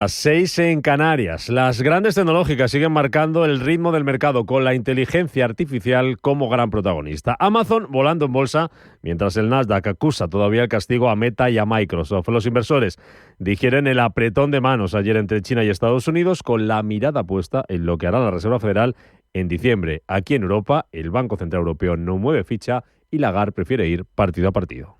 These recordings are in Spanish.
Las 6 en Canarias. Las grandes tecnológicas siguen marcando el ritmo del mercado con la inteligencia artificial como gran protagonista. Amazon volando en bolsa, mientras el Nasdaq acusa todavía el castigo a Meta y a Microsoft. Los inversores digieren el apretón de manos ayer entre China y Estados Unidos, con la mirada puesta en lo que hará la Reserva Federal en diciembre. Aquí en Europa, el Banco Central Europeo no mueve ficha y Lagarde prefiere ir partido a partido.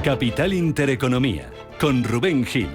Capital Intereconomía, con Rubén Gil.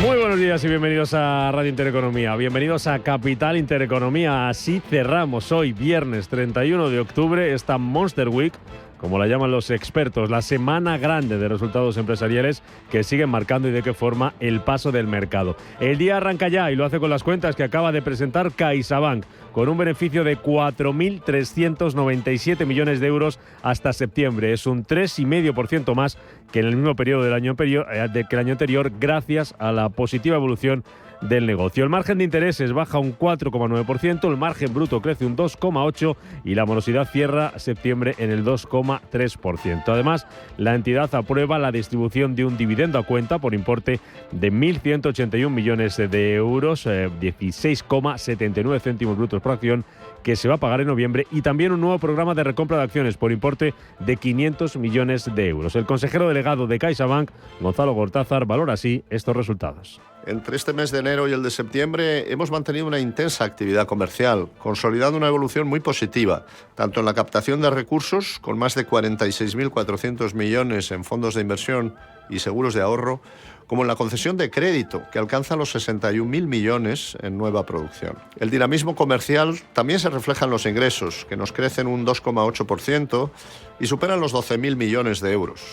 Muy buenos días y bienvenidos a Radio Intereconomía. Bienvenidos a Capital Intereconomía. Así cerramos hoy, viernes 31 de octubre, esta Monster Week, como la llaman los expertos, la semana grande de resultados empresariales que siguen marcando y de qué forma el paso del mercado. El día arranca ya y lo hace con las cuentas que acaba de presentar CaixaBank, con un beneficio de 4.397 millones de euros hasta septiembre. Es un 3,5% más que en el mismo periodo del año anterior, gracias a la positiva evolución del negocio. El margen de intereses baja un 4,9%, el margen bruto crece un 2,8% y la morosidad cierra septiembre en el 2,3%. Además, la entidad aprueba la distribución de un dividendo a cuenta por importe de 1.181 millones de euros, 16,79 céntimos brutos por acción, que se va a pagar en noviembre, y también un nuevo programa de recompra de acciones por importe de 500 millones de euros. El consejero delegado de CaixaBank, Gonzalo Gortázar, valora así estos resultados. Entre este mes de enero y el de septiembre hemos mantenido una intensa actividad comercial, consolidando una evolución muy positiva, tanto en la captación de recursos, con más de 46.400 millones en fondos de inversión y seguros de ahorro, como en la concesión de crédito, que alcanza los 61.000 millones en nueva producción. El dinamismo comercial también se refleja en los ingresos, que nos crecen un 2,8% y superan los 12.000 millones de euros.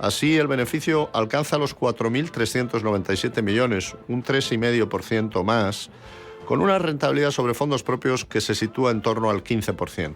Así, el beneficio alcanza los 4.397 millones, un 3,5% más, con una rentabilidad sobre fondos propios que se sitúa en torno al 15%.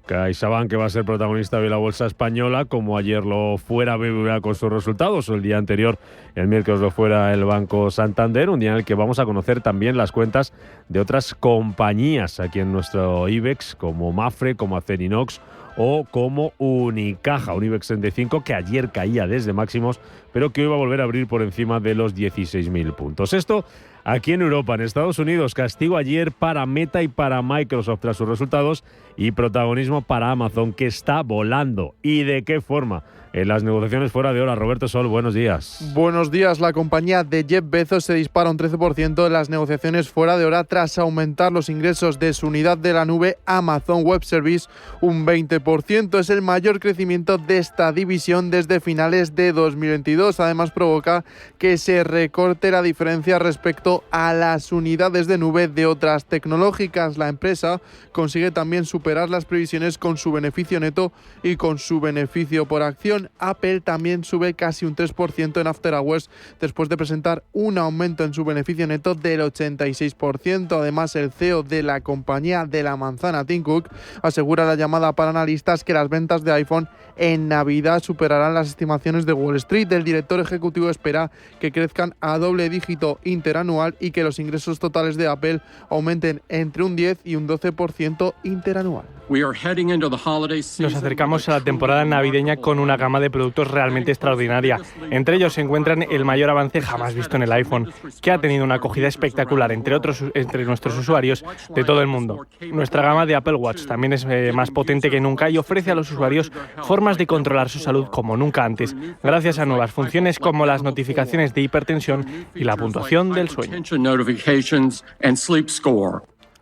CaixaBank, que va a ser protagonista de la bolsa española, como ayer lo fuera BBVA con sus resultados, o el día anterior, el miércoles, lo fuera el Banco Santander, un día en el que vamos a conocer también las cuentas de otras compañías aquí en nuestro IBEX, como Mapfre, como Acerinox o como Unicaja, un IBEX 35 que ayer caía desde máximos, pero que hoy va a volver a abrir por encima de los 16.000 puntos. Esto aquí en Europa. En Estados Unidos, castigo ayer para Meta y para Microsoft tras sus resultados, y protagonismo para Amazon, que está volando. ¿Y de qué forma? En las negociaciones fuera de hora. Roberto Sol, buenos días. Buenos días. La compañía de Jeff Bezos se dispara un 13% en las negociaciones fuera de hora tras aumentar los ingresos de su unidad de la nube Amazon Web Service un 20%. Es el mayor crecimiento de esta división desde finales de 2022. Además, provoca que se recorte la diferencia respecto a las unidades de nube de otras tecnológicas. La empresa consigue también superar las previsiones con su beneficio neto y con su beneficio por acción. Apple también sube casi un 3% en After Hours después de presentar un aumento en su beneficio neto del 86%. Además, el CEO de la compañía de la manzana, Tim Cook, asegura la llamada para analistas que las ventas de iPhone en Navidad superarán las estimaciones de Wall Street. El director ejecutivo espera que crezcan a doble dígito interanual y que los ingresos totales de Apple aumenten entre un 10 y un 12% interanual. Nos acercamos a la temporada navideña con una gama de productos realmente extraordinaria. Entre ellos se encuentran el mayor avance jamás visto en el iPhone, que ha tenido una acogida espectacular entre nuestros usuarios de todo el mundo. Nuestra gama de Apple Watch también es más potente que nunca y ofrece a los usuarios formas de controlar su salud como nunca antes, gracias a nuevas funciones como las notificaciones de hipertensión y la puntuación del sueño.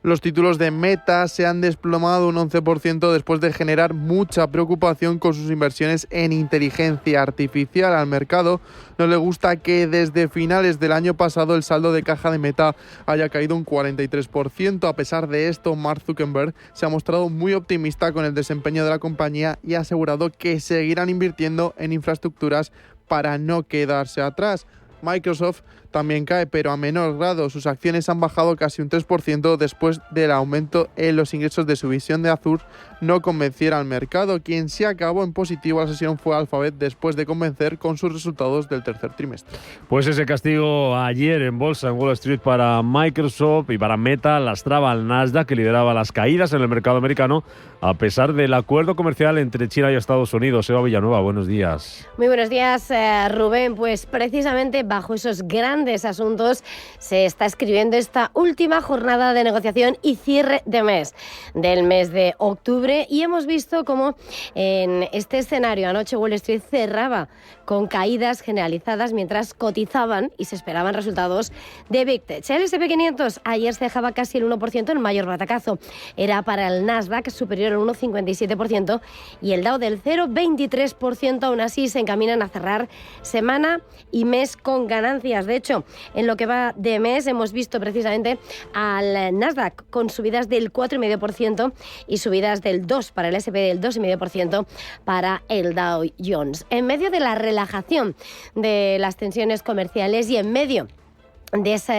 Los títulos de Meta se han desplomado un 11% después de generar mucha preocupación con sus inversiones en inteligencia artificial. Al mercado no le gusta que desde finales del año pasado el saldo de caja de Meta haya caído un 43%. A pesar de esto, Mark Zuckerberg se ha mostrado muy optimista con el desempeño de la compañía y ha asegurado que seguirán invirtiendo en infraestructuras para no quedarse atrás. Microsoft también cae, pero a menor grado. Sus acciones han bajado casi un 3% después del aumento en los ingresos de su visión de Azur no convenciera al mercado. Quien se acabó en positivo la sesión fue Alphabet después de convencer con sus resultados del tercer trimestre. Pues ese castigo ayer en bolsa en Wall Street para Microsoft y para Meta lastraba al Nasdaq, que lideraba las caídas en el mercado americano a pesar del acuerdo comercial entre China y Estados Unidos. Eva Villanueva, buenos días. Muy buenos días, Rubén. Pues precisamente bajo esos grandes asuntos se está escribiendo esta última jornada de negociación y cierre de mes del mes de octubre, y hemos visto cómo en este escenario anoche Wall Street cerraba con caídas generalizadas mientras cotizaban y se esperaban resultados de Big Tech. El S&P 500 ayer se dejaba casi el 1%, el mayor batacazo era para el Nasdaq, superior al 1,57%, y el Dow del 0,23%. Aún así se encaminan a cerrar semana y mes con ganancias. De hecho, en lo que va de mes hemos visto precisamente al Nasdaq con subidas del 4,5% y subidas del 2% para el S&P, del 2,5% para el Dow Jones. En medio de la relajación de las tensiones comerciales y en medio de esa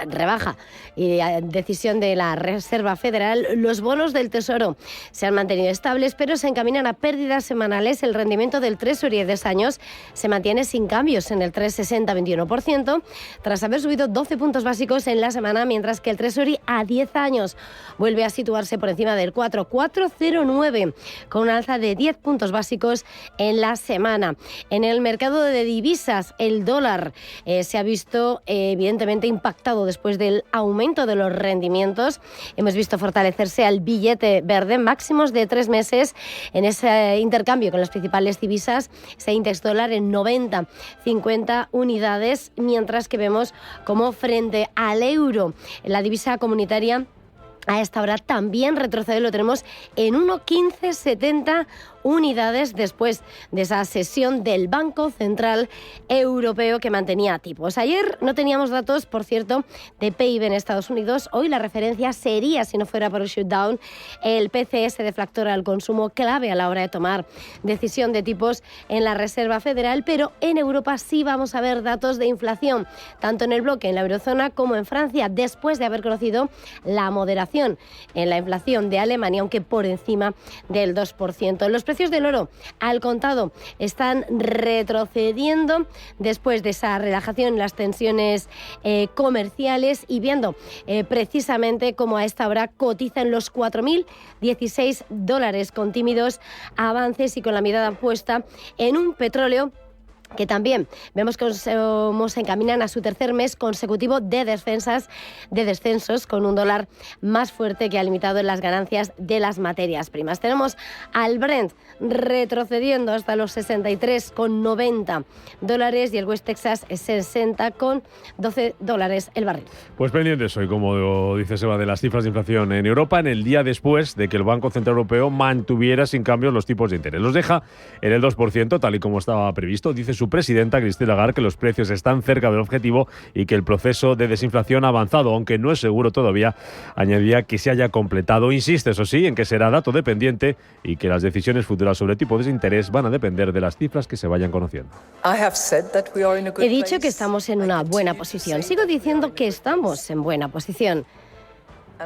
rebaja y decisión de la Reserva Federal, los bonos del Tesoro se han mantenido estables, pero se encaminan a pérdidas semanales. El rendimiento del Treasury de 10 años se mantiene sin cambios en el 3,60-21%, tras haber subido 12 puntos básicos en la semana, mientras que el Treasury a 10 años vuelve a situarse por encima del 4,09, con una alza de 10 puntos básicos en la semana. En el mercado de divisas, el dólar se ha visto evidentemente impactado después del aumento de los rendimientos. Hemos visto fortalecerse al billete verde, máximos de 3 meses en ese intercambio con las principales divisas. Ese índice dólar en 90,50 unidades, mientras que vemos como frente al euro, la divisa comunitaria a esta hora también retrocede, lo tenemos en 1,1570 unidades después de esa sesión del Banco Central Europeo que mantenía tipos. Ayer no teníamos datos, por cierto, de PIB en Estados Unidos. Hoy la referencia sería, si no fuera por el shutdown, el PCS deflactor al consumo, clave a la hora de tomar decisión de tipos en la Reserva Federal, pero en Europa sí vamos a ver datos de inflación, tanto en el bloque, en la eurozona, como en Francia, después de haber conocido la moderación en la inflación de Alemania, aunque por encima del 2%. Los precios del oro al contado están retrocediendo después de esa relajación en las tensiones comerciales y viendo precisamente cómo a esta hora cotizan los $4.016 con tímidos avances y con la mirada puesta en un petróleo que también vemos cómo se encaminan a su tercer mes consecutivo de descensos, con un dólar más fuerte que ha limitado en las ganancias de las materias primas. Tenemos al Brent retrocediendo hasta los $63,90 y el West Texas $60,12 el barril. Pues pendientes hoy, como dice Seba, de las cifras de inflación en Europa en el día después de que el Banco Central Europeo mantuviera sin cambios los tipos de interés. Los deja en el 2%, tal y como estaba previsto. Dice su presidenta, Christine Lagarde, que los precios están cerca del objetivo y que el proceso de desinflación ha avanzado, aunque no es seguro todavía, añadía, que se haya completado. Insiste, eso sí, en que será dato dependiente y que las decisiones futuras sobre tipos de interés van a depender de las cifras que se vayan conociendo. He dicho que estamos en una buena posición. Sigo diciendo que estamos en buena posición.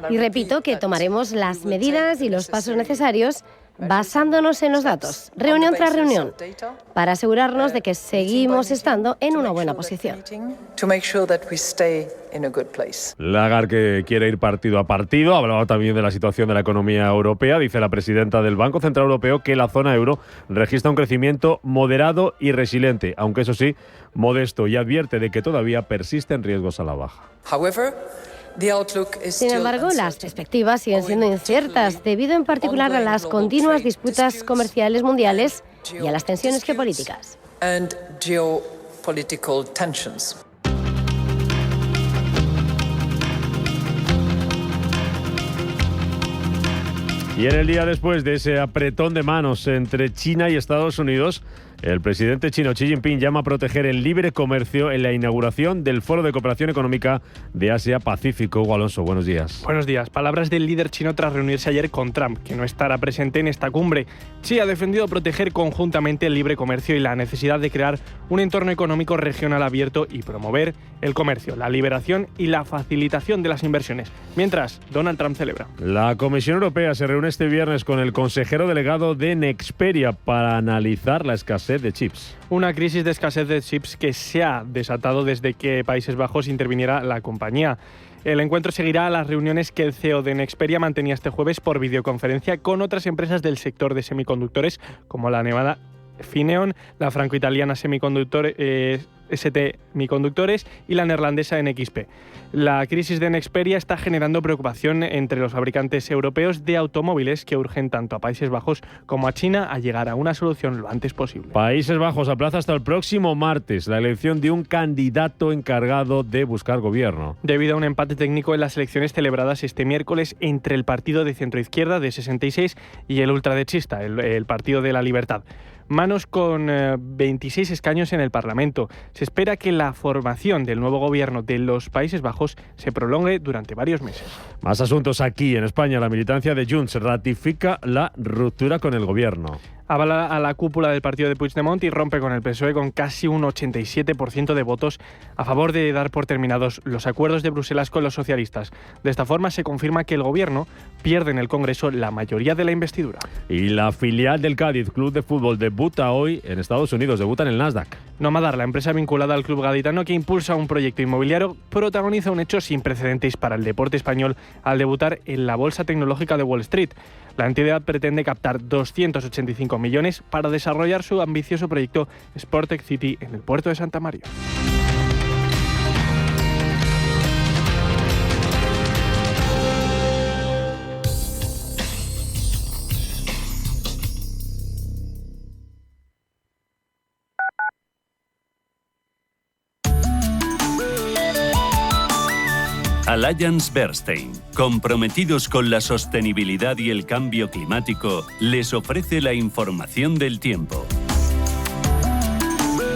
Y repito que tomaremos las medidas y los pasos necesarios basándonos en los datos, reunión tras reunión, para asegurarnos de que seguimos estando en una buena posición. Lagarde, que quiere ir partido a partido, hablaba también de la situación de la economía europea. Dice la presidenta del Banco Central Europeo que la zona euro registra un crecimiento moderado y resiliente, aunque eso sí, modesto, y advierte de que todavía persisten riesgos a la baja. Sin embargo, las perspectivas siguen siendo inciertas, debido en particular a las continuas disputas comerciales mundiales y a las tensiones geopolíticas. Y en el día después de ese apretón de manos entre China y Estados Unidos, El presidente chino Xi Jinping llama a proteger el libre comercio en la inauguración del Foro de Cooperación Económica de Asia-Pacífico. Hugo Alonso, buenos días. Buenos días. Palabras del líder chino tras reunirse ayer con Trump, que no estará presente en esta cumbre. Xi ha defendido proteger conjuntamente el libre comercio y la necesidad de crear un entorno económico regional abierto y promover el comercio, la liberación y la facilitación de las inversiones. Mientras, Donald Trump celebra. La Comisión Europea se reúne este viernes con el consejero delegado de Nexperia para analizar la escasez de chips. Una crisis de escasez de chips que se ha desatado desde que Países Bajos interviniera la compañía. El encuentro seguirá a las reuniones que el CEO de Nexperia mantenía este jueves por videoconferencia con otras empresas del sector de semiconductores como la alemana Fineon, la franco-italiana ST Semiconductores y la neerlandesa NXP. La crisis de Nexperia está generando preocupación entre los fabricantes europeos de automóviles que urgen tanto a Países Bajos como a China a llegar a una solución lo antes posible. Países Bajos aplaza hasta el próximo martes la elección de un candidato encargado de buscar gobierno. Debido a un empate técnico en las elecciones celebradas este miércoles entre el partido de centroizquierda de 66 y el ultraderechista, el Partido de la Libertad. Manos con 26 escaños en el Parlamento. Se espera que la formación del nuevo gobierno de los Países Bajos se prolongue durante varios meses. Más asuntos aquí. En España, la militancia de Junts ratifica la ruptura con el gobierno. Avala a la cúpula del partido de Puigdemont y rompe con el PSOE con casi un 87% de votos a favor de dar por terminados los acuerdos de Bruselas con los socialistas. De esta forma se confirma que el gobierno pierde en el Congreso la mayoría de la investidura. Y la filial del Cádiz Club de Fútbol debuta hoy en Estados Unidos, debuta en el Nasdaq. Nomadar, la empresa vinculada al club gaditano que impulsa un proyecto inmobiliario, protagoniza un hecho sin precedentes para el deporte español al debutar en la bolsa tecnológica de Wall Street. La entidad pretende captar 285 millones para desarrollar su ambicioso proyecto Sportec City en el puerto de Santa María. Allianz Bernstein, comprometidos con la sostenibilidad y el cambio climático, les ofrece la información del tiempo.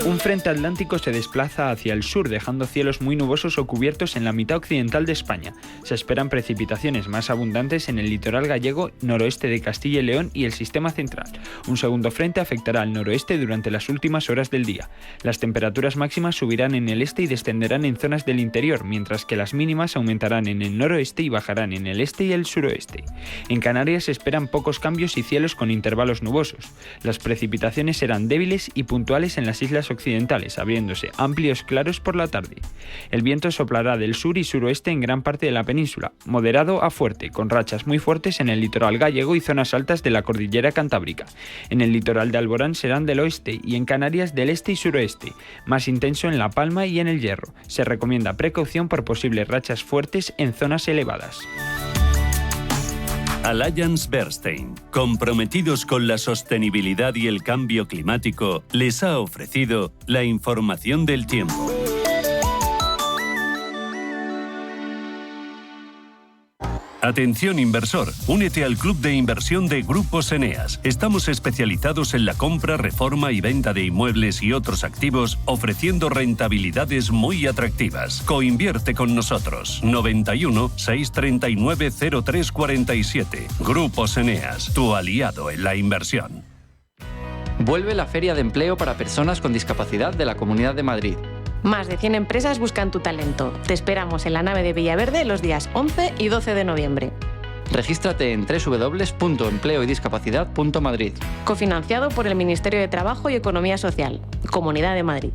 Un frente atlántico se desplaza hacia el sur, dejando cielos muy nubosos o cubiertos en la mitad occidental de España. Se esperan precipitaciones más abundantes en el litoral gallego, noroeste de Castilla y León y el sistema central. Un segundo frente afectará al noroeste durante las últimas horas del día. Las temperaturas máximas subirán en el este y descenderán en zonas del interior, mientras que las mínimas aumentarán en el noroeste y bajarán en el este y el suroeste. En Canarias se esperan pocos cambios y cielos con intervalos nubosos. Las precipitaciones serán débiles y puntuales en las islas occidentales, abriéndose amplios claros por la tarde. El viento soplará del sur y suroeste en gran parte de la península, moderado a fuerte, con rachas muy fuertes en el litoral gallego y zonas altas de la cordillera cantábrica. En el litoral de Alborán serán del oeste y en Canarias del este y suroeste, más intenso en La Palma y en el Hierro. Se recomienda precaución por posibles rachas fuertes en zonas elevadas. Allianz Bernstein, comprometidos con la sostenibilidad y el cambio climático, les ha ofrecido la información del tiempo. Atención inversor, únete al club de inversión de Grupos Eneas. Estamos especializados en la compra, reforma y venta de inmuebles y otros activos, ofreciendo rentabilidades muy atractivas. Coinvierte con nosotros. 91 639 0347. Grupos Eneas, tu aliado en la inversión. Vuelve la Feria de Empleo para Personas con Discapacidad de la Comunidad de Madrid. Más de 100 empresas buscan tu talento. Te esperamos en la nave de Villaverde los días 11 y 12 de noviembre. Regístrate en www.empleoydiscapacidad.madrid. Cofinanciado por el Ministerio de Trabajo y Economía Social, Comunidad de Madrid.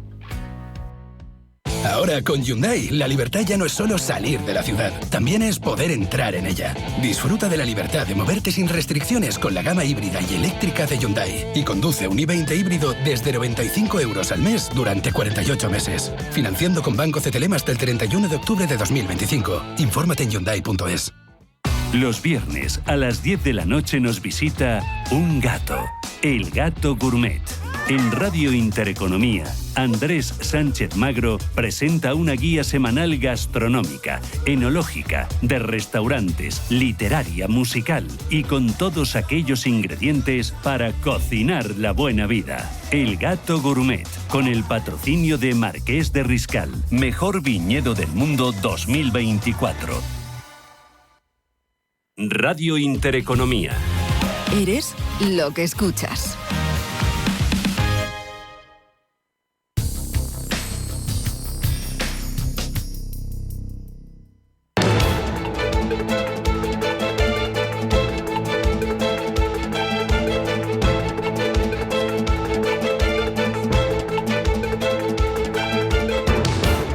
Ahora con Hyundai, la libertad ya no es solo salir de la ciudad, también es poder entrar en ella. Disfruta de la libertad de moverte sin restricciones con la gama híbrida y eléctrica de Hyundai. Y conduce un i20 híbrido desde 95 € al mes durante 48 meses. Financiando con Banco CTLM hasta el 31 de octubre de 2025. Infórmate en Hyundai.es. Los viernes a las 10 de la noche nos visita un gato, el Gato Gourmet. En Radio Intereconomía, Andrés Sánchez Magro presenta una guía semanal gastronómica, enológica, de restaurantes, literaria, musical y con todos aquellos ingredientes para cocinar la buena vida. El Gato Gourmet, con el patrocinio de Marqués de Riscal, mejor viñedo del mundo 2024. Radio Intereconomía. Eres lo que escuchas.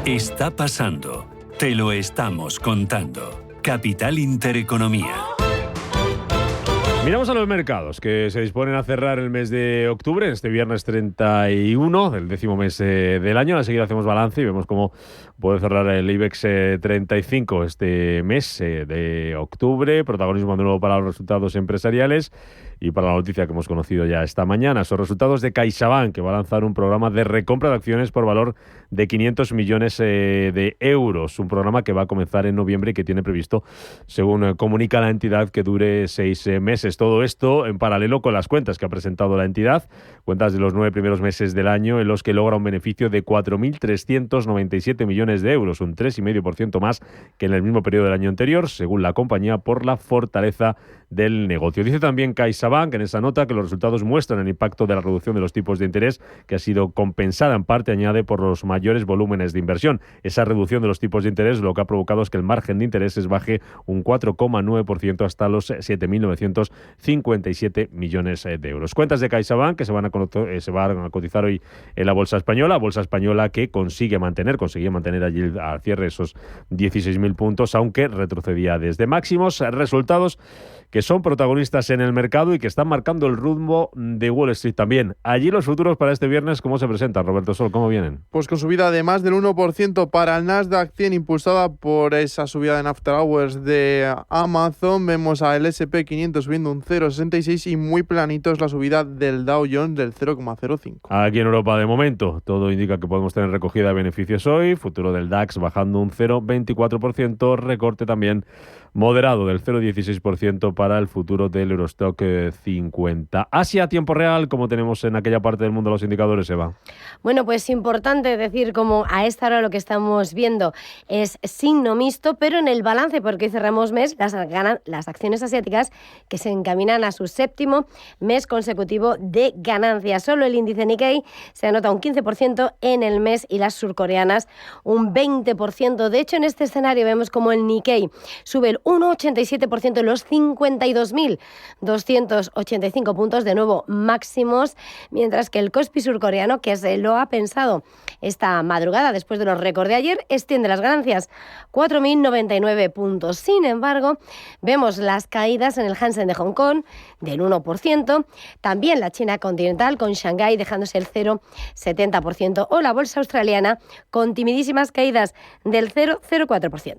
Está pasando. Te lo estamos contando. Capital Intereconomía. Miramos a los mercados que se disponen a cerrar el mes de octubre, este viernes 31 del 10º mes del año. Enseguida hacemos balance y vemos cómo puede cerrar el IBEX 35 este mes de octubre. Protagonismo de nuevo para los resultados empresariales y para la noticia que hemos conocido ya esta mañana. Son resultados de CaixaBank, que va a lanzar un programa de recompra de acciones por valor de 500 millones de euros. Un programa que va a comenzar en noviembre y que tiene previsto, según comunica la entidad, que dure 6 meses. Todo esto en paralelo con las cuentas que ha presentado la entidad, cuentas de los 9 primeros meses del año, en los que logra un beneficio de 4.397 millones de euros, un 3,5% más que en el mismo periodo del año anterior, según la compañía, por la fortaleza del negocio. Dice también CaixaBank en esa nota que los resultados muestran el impacto de la reducción de los tipos de interés, que ha sido compensada en parte, añade, por los mayores volúmenes de inversión. Esa reducción de los tipos de interés lo que ha provocado es que el margen de intereses baje un 4,9% hasta los 7.957 millones de euros. Cuentas de CaixaBank que se van a cotizar hoy en la Bolsa Española que conseguía mantener allí al cierre esos 16.000 puntos, aunque retrocedía desde máximos. Resultados que son protagonistas en el mercado y que están marcando el rumbo de Wall Street también. Allí los futuros para este viernes, ¿cómo se presentan, Roberto Sol? ¿Cómo vienen? Pues con subida de más del 1% para el Nasdaq 100, impulsada por esa subida en After Hours de Amazon. Vemos al S&P 500 subiendo un 0,66 y muy planito es la subida del Dow Jones del 0,05. Aquí en Europa, de momento, todo indica que podemos tener recogida de beneficios hoy. Futuro del DAX bajando un 0,24%, recorte también moderado del 0,16% para el futuro del Eurostock 50. Asia a tiempo real, como tenemos en aquella parte del mundo los indicadores, Eva. Bueno, pues importante decir como a esta hora lo que estamos viendo es signo mixto, pero en el balance, porque hoy cerramos mes, ganan las acciones asiáticas que se encaminan a su 7º mes consecutivo de ganancias. Solo el índice Nikkei se anota un 15% en el mes y las surcoreanas un 20%. De hecho, en este escenario vemos como el Nikkei sube el 1,87% en los 52.285 puntos, de nuevo máximos, mientras que el Kospi surcoreano, que se lo ha pensado esta madrugada después de los récords de ayer, extiende las ganancias 4.099 puntos. Sin embargo, vemos las caídas en el Hansen de Hong Kong del 1%, también la China continental con Shanghái dejándose el 0,70% o la bolsa australiana con timidísimas caídas del 0,04%.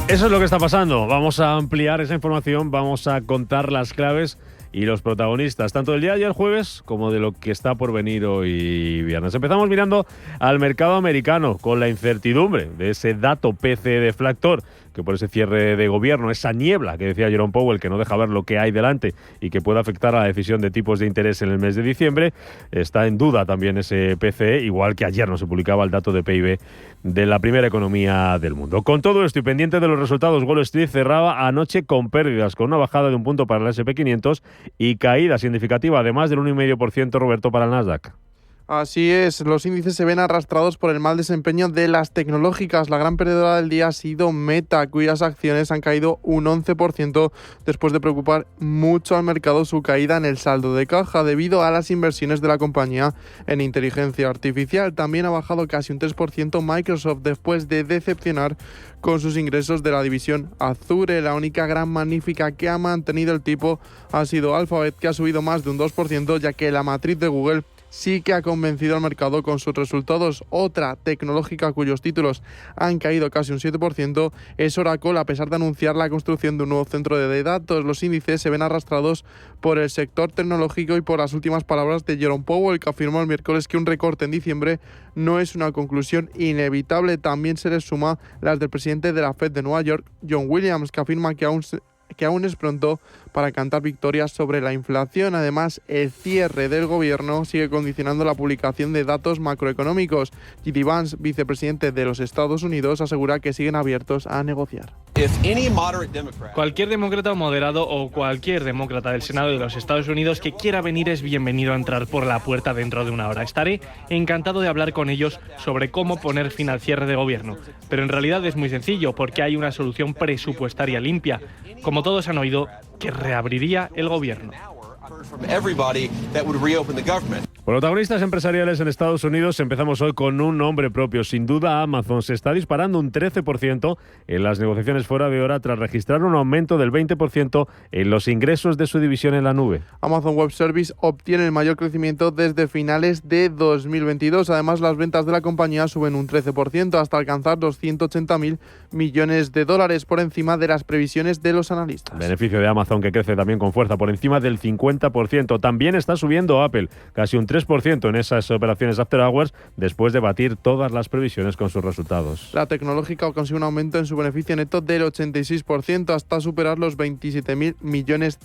Eso es lo que está pasando. Vamos a ampliar esa información, vamos a contar las claves y los protagonistas, tanto del día de ayer jueves como de lo que está por venir hoy viernes. Empezamos mirando al mercado americano con la incertidumbre de ese dato PCE deflactor, que por ese cierre de gobierno, esa niebla que decía Jerome Powell, que no deja ver lo que hay delante y que puede afectar a la decisión de tipos de interés en el mes de diciembre, está en duda también ese PCE, igual que ayer no se publicaba el dato de PIB de la primera economía del mundo. Con todo esto y pendiente de los resultados, Wall Street cerraba anoche con pérdidas, con una bajada de un punto para el S&P 500 y caída significativa, además del 1,5%, Roberto, para el Nasdaq. Así es, los índices se ven arrastrados por el mal desempeño de las tecnológicas. La gran perdedora del día ha sido Meta, cuyas acciones han caído un 11% después de preocupar mucho al mercado su caída en el saldo de caja debido a las inversiones de la compañía en inteligencia artificial. También ha bajado casi un 3% Microsoft después de decepcionar con sus ingresos de la división Azure. La única gran magnífica que ha mantenido el tipo ha sido Alphabet, que ha subido más de un 2%, ya que la matriz de Google sí que ha convencido al mercado con sus resultados. Otra tecnológica cuyos títulos han caído casi un 7% es Oracle, a pesar de anunciar la construcción de un nuevo centro de datos. Los índices se ven arrastrados por el sector tecnológico y por las últimas palabras de Jerome Powell, que afirmó el miércoles que un recorte en diciembre no es una conclusión inevitable. También se les suma las del presidente de la Fed de Nueva York, John Williams, que afirma que aún es pronto para cantar victorias sobre la inflación. Además, el cierre del gobierno sigue condicionando la publicación de datos macroeconómicos. J.D. Vance, vicepresidente de los Estados Unidos, asegura que siguen abiertos a negociar. Cualquier demócrata moderado o cualquier demócrata del Senado de los Estados Unidos que quiera venir es bienvenido a entrar por la puerta dentro de una hora. Estaré encantado de hablar con ellos sobre cómo poner fin al cierre de gobierno. Pero en realidad es muy sencillo, porque hay una solución presupuestaria limpia, como todos han oído, que reabriría el gobierno. Protagonistas empresariales en Estados Unidos. Empezamos hoy con un nombre propio. Sin duda, Amazon se está disparando un 13% en las negociaciones fuera de hora tras registrar un aumento del 20% en los ingresos de su división en la nube. Amazon Web Services obtiene el mayor crecimiento desde finales de 2022. Además, las ventas de la compañía suben un 13% hasta alcanzar $280.000 millones por encima de las previsiones de los analistas. Beneficio de Amazon, que crece también con fuerza por encima del 50%. También está subiendo Apple, casi un 3% en esas operaciones after hours, después de batir todas las previsiones con sus resultados. La tecnológica consigue un aumento en su beneficio neto del 86% hasta superar los $27.000 millones.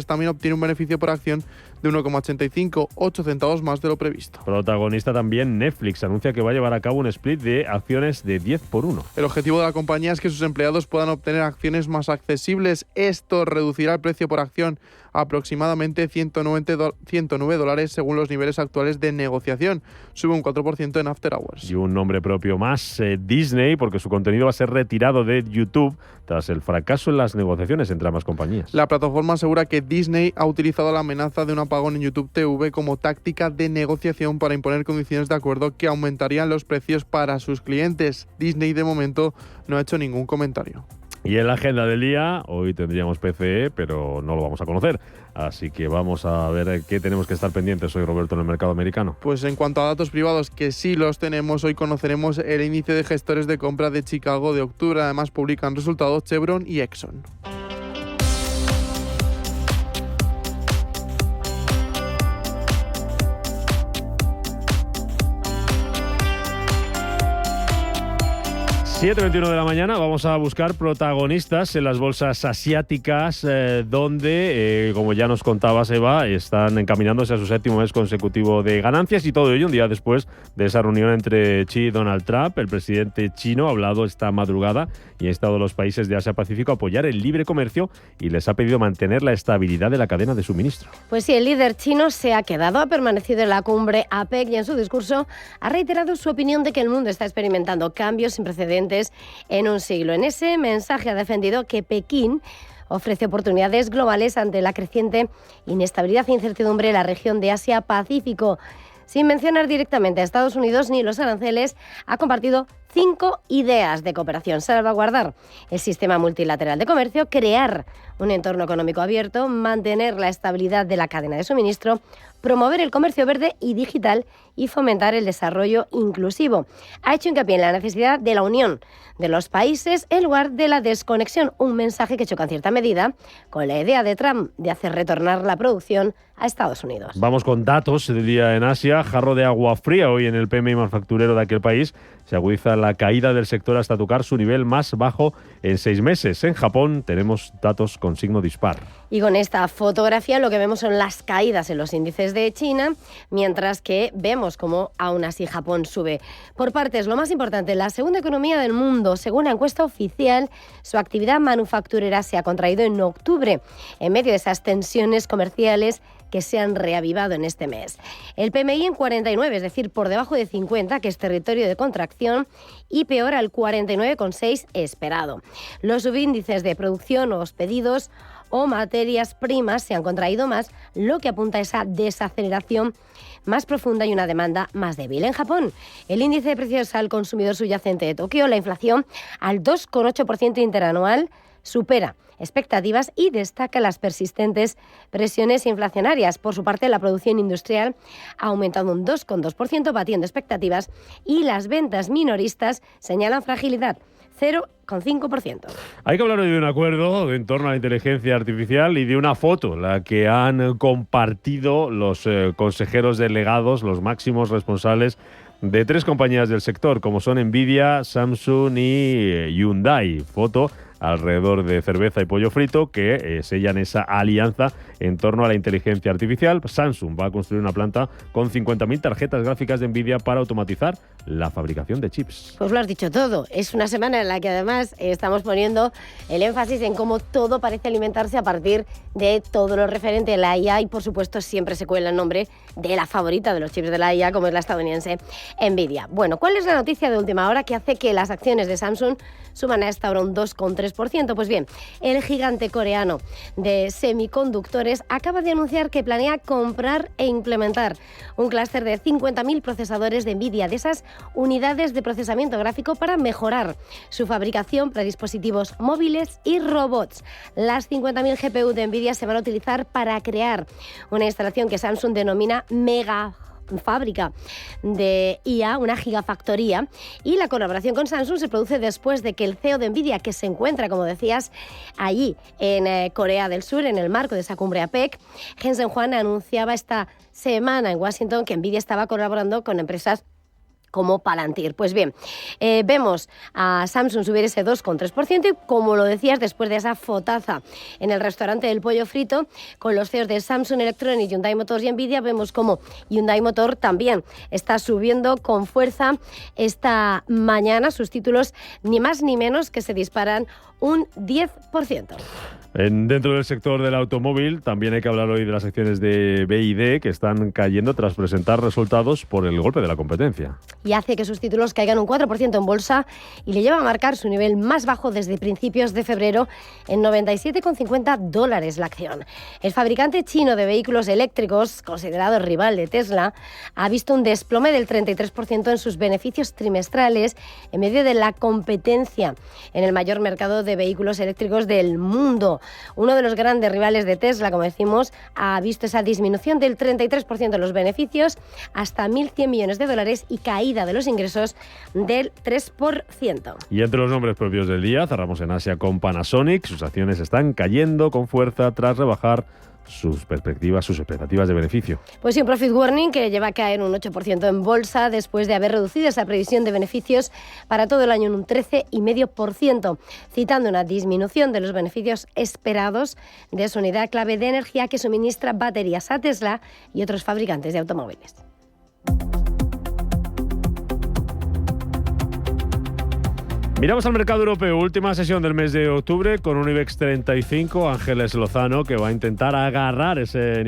También obtiene un beneficio por acción de 1,85, 8 centavos más de lo previsto. Protagonista también Netflix, anuncia que va a llevar a cabo un split de acciones de 10-1. El objetivo de la compañía es que sus empleados puedan obtener acciones más accesibles. Esto reducirá el precio por acción a aproximadamente $109 según los niveles actuales de negociación. Sube un 4% en after hours. Y un nombre propio más, Disney, porque su contenido va a ser retirado de YouTube tras el fracaso en las negociaciones entre ambas compañías. La plataforma asegura que Disney ha utilizado la amenaza de un apagón en YouTube TV como táctica de negociación para imponer condiciones de acuerdo que aumentarían los precios para sus clientes. Disney de momento no ha hecho ningún comentario. Y en la agenda del día, hoy tendríamos PCE, pero no lo vamos a conocer. Así que vamos a ver qué tenemos que estar pendientes hoy, Roberto, en el mercado americano. Pues en cuanto a datos privados, que sí los tenemos, hoy conoceremos el índice de gestores de compra de Chicago de octubre. Además, publican resultados Chevron y Exxon. ...7:21 de la mañana, vamos a buscar protagonistas en las bolsas asiáticas, donde, como ya nos contabas, Eva, están encaminándose a su 7º mes consecutivo de ganancias, y todo ello un día después de esa reunión entre Xi y Donald Trump. El presidente chino ha hablado esta madrugada y ha instado a los países de Asia-Pacífico a apoyar el libre comercio y les ha pedido mantener la estabilidad de la cadena de suministro. Pues sí, el líder chino se ha quedado, ha permanecido en la cumbre APEC y en su discurso ha reiterado su opinión de que el mundo está experimentando cambios sin precedentes en un siglo. En ese mensaje ha defendido que Pekín ofrece oportunidades globales ante la creciente inestabilidad e incertidumbre en la región de Asia-Pacífico. Sin mencionar directamente a Estados Unidos ni los aranceles, ha compartido 5 ideas de cooperación: salvaguardar el sistema multilateral de comercio, crear un entorno económico abierto, mantener la estabilidad de la cadena de suministro, promover el comercio verde y digital y fomentar el desarrollo inclusivo. Ha hecho hincapié en la necesidad de la unión de los países en lugar de la desconexión, un mensaje que choca en cierta medida con la idea de Trump de hacer retornar la producción a Estados Unidos. Vamos con datos del día en Asia. Jarro de agua fría hoy en el PMI manufacturero de aquel país. Se agudiza la caída del sector hasta tocar su nivel más bajo en 6 meses. En Japón tenemos datos con signo dispar. Y con esta fotografía lo que vemos son las caídas en los índices de China, mientras que vemos cómo aún así Japón sube. Por partes, lo más importante, la segunda economía del mundo. Según la encuesta oficial, su actividad manufacturera se ha contraído en octubre, en medio de esas tensiones comerciales que se han reavivado en este mes. El PMI en 49, es decir, por debajo de 50, que es territorio de contracción, y peor al 49,6 esperado. Los subíndices de producción o pedidos o materias primas se han contraído más, lo que apunta a esa desaceleración más profunda y una demanda más débil. En Japón, el índice de precios al consumidor subyacente de Tokio, la inflación al 2,8% interanual, supera expectativas y destaca las persistentes presiones inflacionarias. Por su parte, la producción industrial ha aumentado un 2,2%, batiendo expectativas, y las ventas minoristas señalan fragilidad, 0,5%. Hay que hablar hoy de un acuerdo en torno a la inteligencia artificial y de una foto, la que han compartido los consejeros delegados, los máximos responsables de 3 compañías del sector, como son Nvidia, Samsung y Hyundai. Foto alrededor de cerveza y pollo frito que sellan esa alianza en torno a la inteligencia artificial. Samsung va a construir una planta con 50.000 tarjetas gráficas de Nvidia para automatizar la fabricación de chips. Pues lo has dicho todo. Es una semana en la que además estamos poniendo el énfasis en cómo todo parece alimentarse a partir de todo lo referente a la IA, y por supuesto siempre se cuela el nombre de la favorita de los chips de la IA, como es la estadounidense Nvidia. Bueno, ¿cuál es la noticia de última hora que hace que las acciones de Samsung suban a esta hora un 2,3%? Pues bien, el gigante coreano de semiconductores acaba de anunciar que planea comprar e implementar un clúster de 50.000 procesadores de Nvidia, de esas unidades de procesamiento gráfico, para mejorar su fabricación para dispositivos móviles y robots. Las 50.000 GPU de Nvidia se van a utilizar para crear una instalación que Samsung denomina Mega fábrica de IA, una gigafactoría, y la colaboración con Samsung se produce después de que el CEO de Nvidia, que se encuentra, como decías, allí en Corea del Sur, en el marco de esa cumbre APEC, Jensen Huang, anunciaba esta semana en Washington que Nvidia estaba colaborando con empresas como Palantir. Pues bien, vemos a Samsung subir ese 2,3% y, como lo decías, después de esa fotaza en el restaurante del pollo frito con los CEOs de Samsung Electronics, Hyundai Motors y Nvidia, vemos como Hyundai Motor también está subiendo con fuerza esta mañana. Sus títulos ni más ni menos que se disparan un 10%. Dentro del sector del automóvil también hay que hablar hoy de las acciones de BYD, que están cayendo tras presentar resultados por el golpe de la competencia. Y hace que sus títulos caigan un 4% en bolsa y le lleva a marcar su nivel más bajo desde principios de febrero en $97,50 la acción. El fabricante chino de vehículos eléctricos, considerado rival de Tesla, ha visto un desplome del 33% en sus beneficios trimestrales en medio de la competencia en el mayor mercado de vehículos eléctricos del mundo. Uno de los grandes rivales de Tesla, como decimos, ha visto esa disminución del 33% de los beneficios hasta $1.100 millones y caída de los ingresos del 3%. Y entre los nombres propios del día, cerramos en Asia con Panasonic. Sus acciones están cayendo con fuerza tras rebajar sus expectativas de beneficio. Pues sí, un profit warning que lleva a caer un 8% en bolsa después de haber reducido esa previsión de beneficios para todo el año en un 13,5%, citando una disminución de los beneficios esperados de su unidad clave de energía que suministra baterías a Tesla y otros fabricantes de automóviles. Miramos al mercado europeo, última sesión del mes de octubre con un IBEX 35, Ángeles Lozano, que va a intentar agarrarse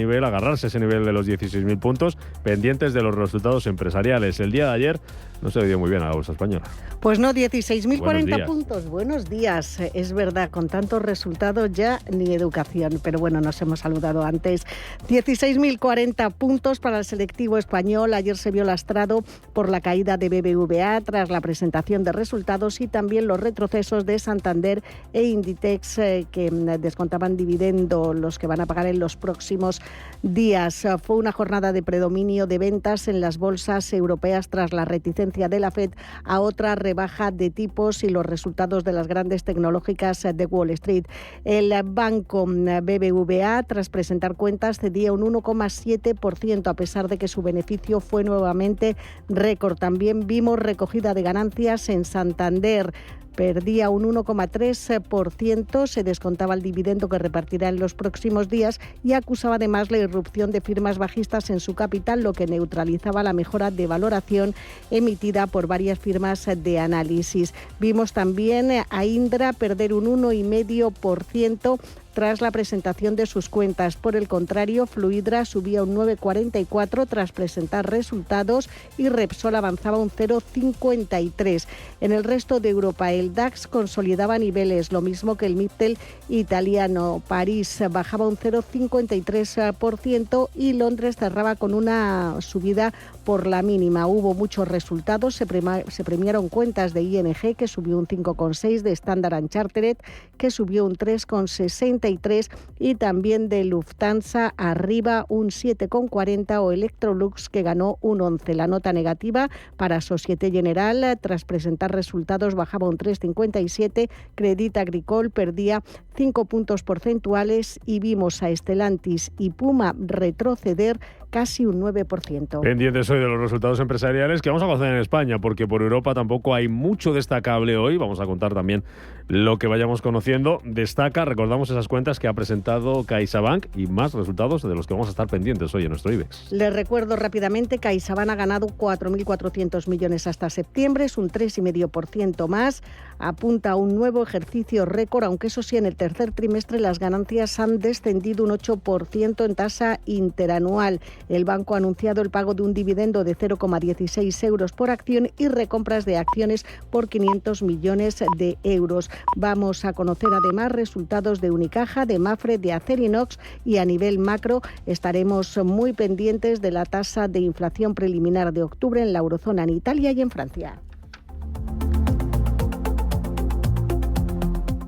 ese nivel de los 16.000 puntos, pendientes de los resultados empresariales. El día de ayer no se le dio muy bien a la bolsa española. Pues no, 16.040 puntos. Buenos días. Es verdad, con tantos resultados ya ni educación, pero bueno, nos hemos saludado antes. 16.040 puntos para el selectivo español. Ayer se vio lastrado por la caída de BBVA tras la presentación de resultados y también los retrocesos de Santander e Inditex, que descontaban dividendo, los que van a pagar en los próximos días. Fue una jornada de predominio de ventas en las bolsas europeas tras la reticencia de la FED a otra rebaja de tipos y los resultados de las grandes tecnológicas de Wall Street. El banco BBVA, tras presentar cuentas, cedía un 1,7% a pesar de que su beneficio fue nuevamente récord. También vimos recogida de ganancias en Santander. Perdía un 1,3%, se descontaba el dividendo que repartirá en los próximos días y acusaba además la irrupción de firmas bajistas en su capital, lo que neutralizaba la mejora de valoración emitida por varias firmas de análisis. Vimos también a Indra perder un 1,5% tras la presentación de sus cuentas. Por el contrario, Fluidra subía un 9,44 tras presentar resultados y Repsol avanzaba un 0,53. En el resto de Europa, el DAX consolidaba niveles, lo mismo que el MIPTEL italiano. París bajaba un 0,53% y Londres cerraba con una subida por la mínima. Hubo muchos resultados, se premiaron cuentas de ING, que subió un 5,6, de Standard & Chartered, que subió un 3,63, y también de Lufthansa arriba un 7,40, o Electrolux, que ganó un 11. La nota negativa para Société Générale, tras presentar resultados, bajaba un 3,57, Crédit Agricole perdía 5 puntos porcentuales y vimos a Stellantis y Puma retroceder casi un 9%. Pendientes hoy de los resultados empresariales que vamos a conocer en España, porque por Europa tampoco hay mucho destacable hoy. Vamos a contar también lo que vayamos conociendo. Destaca, recordamos esas cuentas que ha presentado CaixaBank y más resultados de los que vamos a estar pendientes hoy en nuestro IBEX. Les recuerdo rápidamente, CaixaBank ha ganado 4.400 millones hasta septiembre, es un 3,5% más, apunta a un nuevo ejercicio récord, aunque eso sí, en el tercer trimestre las ganancias han descendido un 8% en tasa interanual. El banco ha anunciado el pago de un dividendo de 0,16 euros por acción y recompras de acciones por 500 millones de euros. Vamos a conocer además resultados de Unicaja, de Mapfre, de Acerinox, y a nivel macro estaremos muy pendientes de la tasa de inflación preliminar de octubre en la eurozona, en Italia y en Francia.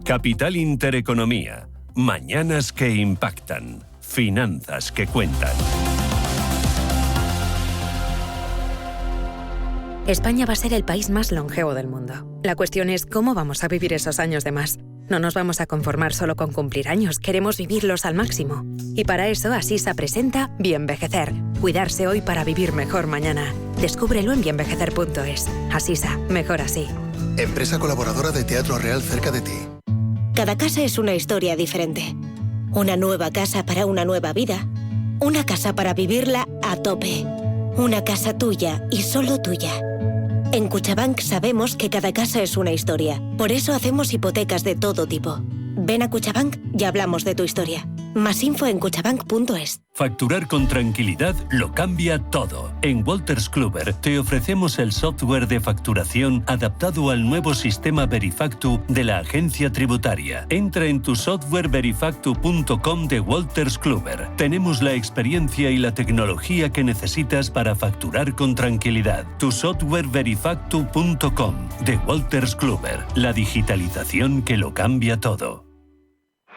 Capital Intereconomía. Mañanas que impactan. Finanzas que cuentan. España va a ser el país más longevo del mundo. La cuestión es cómo vamos a vivir esos años de más. No nos vamos a conformar solo con cumplir años, queremos vivirlos al máximo. Y para eso, Asisa presenta Bienvejecer. Cuidarse hoy para vivir mejor mañana. Descúbrelo en bienvejecer.es. Asisa, mejor así. Empresa colaboradora de Teatro Real cerca de ti. Cada casa es una historia diferente. Una nueva casa para una nueva vida. Una casa para vivirla a tope. Una casa tuya y solo tuya. En Cuchabank sabemos que cada casa es una historia. Por eso hacemos hipotecas de todo tipo. Ven a Cuchabank y hablamos de tu historia. Más info en cuchabank.es. Facturar con tranquilidad lo cambia todo. En Wolters Kluwer te ofrecemos el software de facturación adaptado al nuevo sistema Verifactu de la agencia tributaria. Entra en tu softwareverifactu.com de Wolters Kluwer. Tenemos la experiencia y la tecnología que necesitas para facturar con tranquilidad. Tu softwareverifactu.com de Wolters Kluwer. La digitalización que lo cambia todo.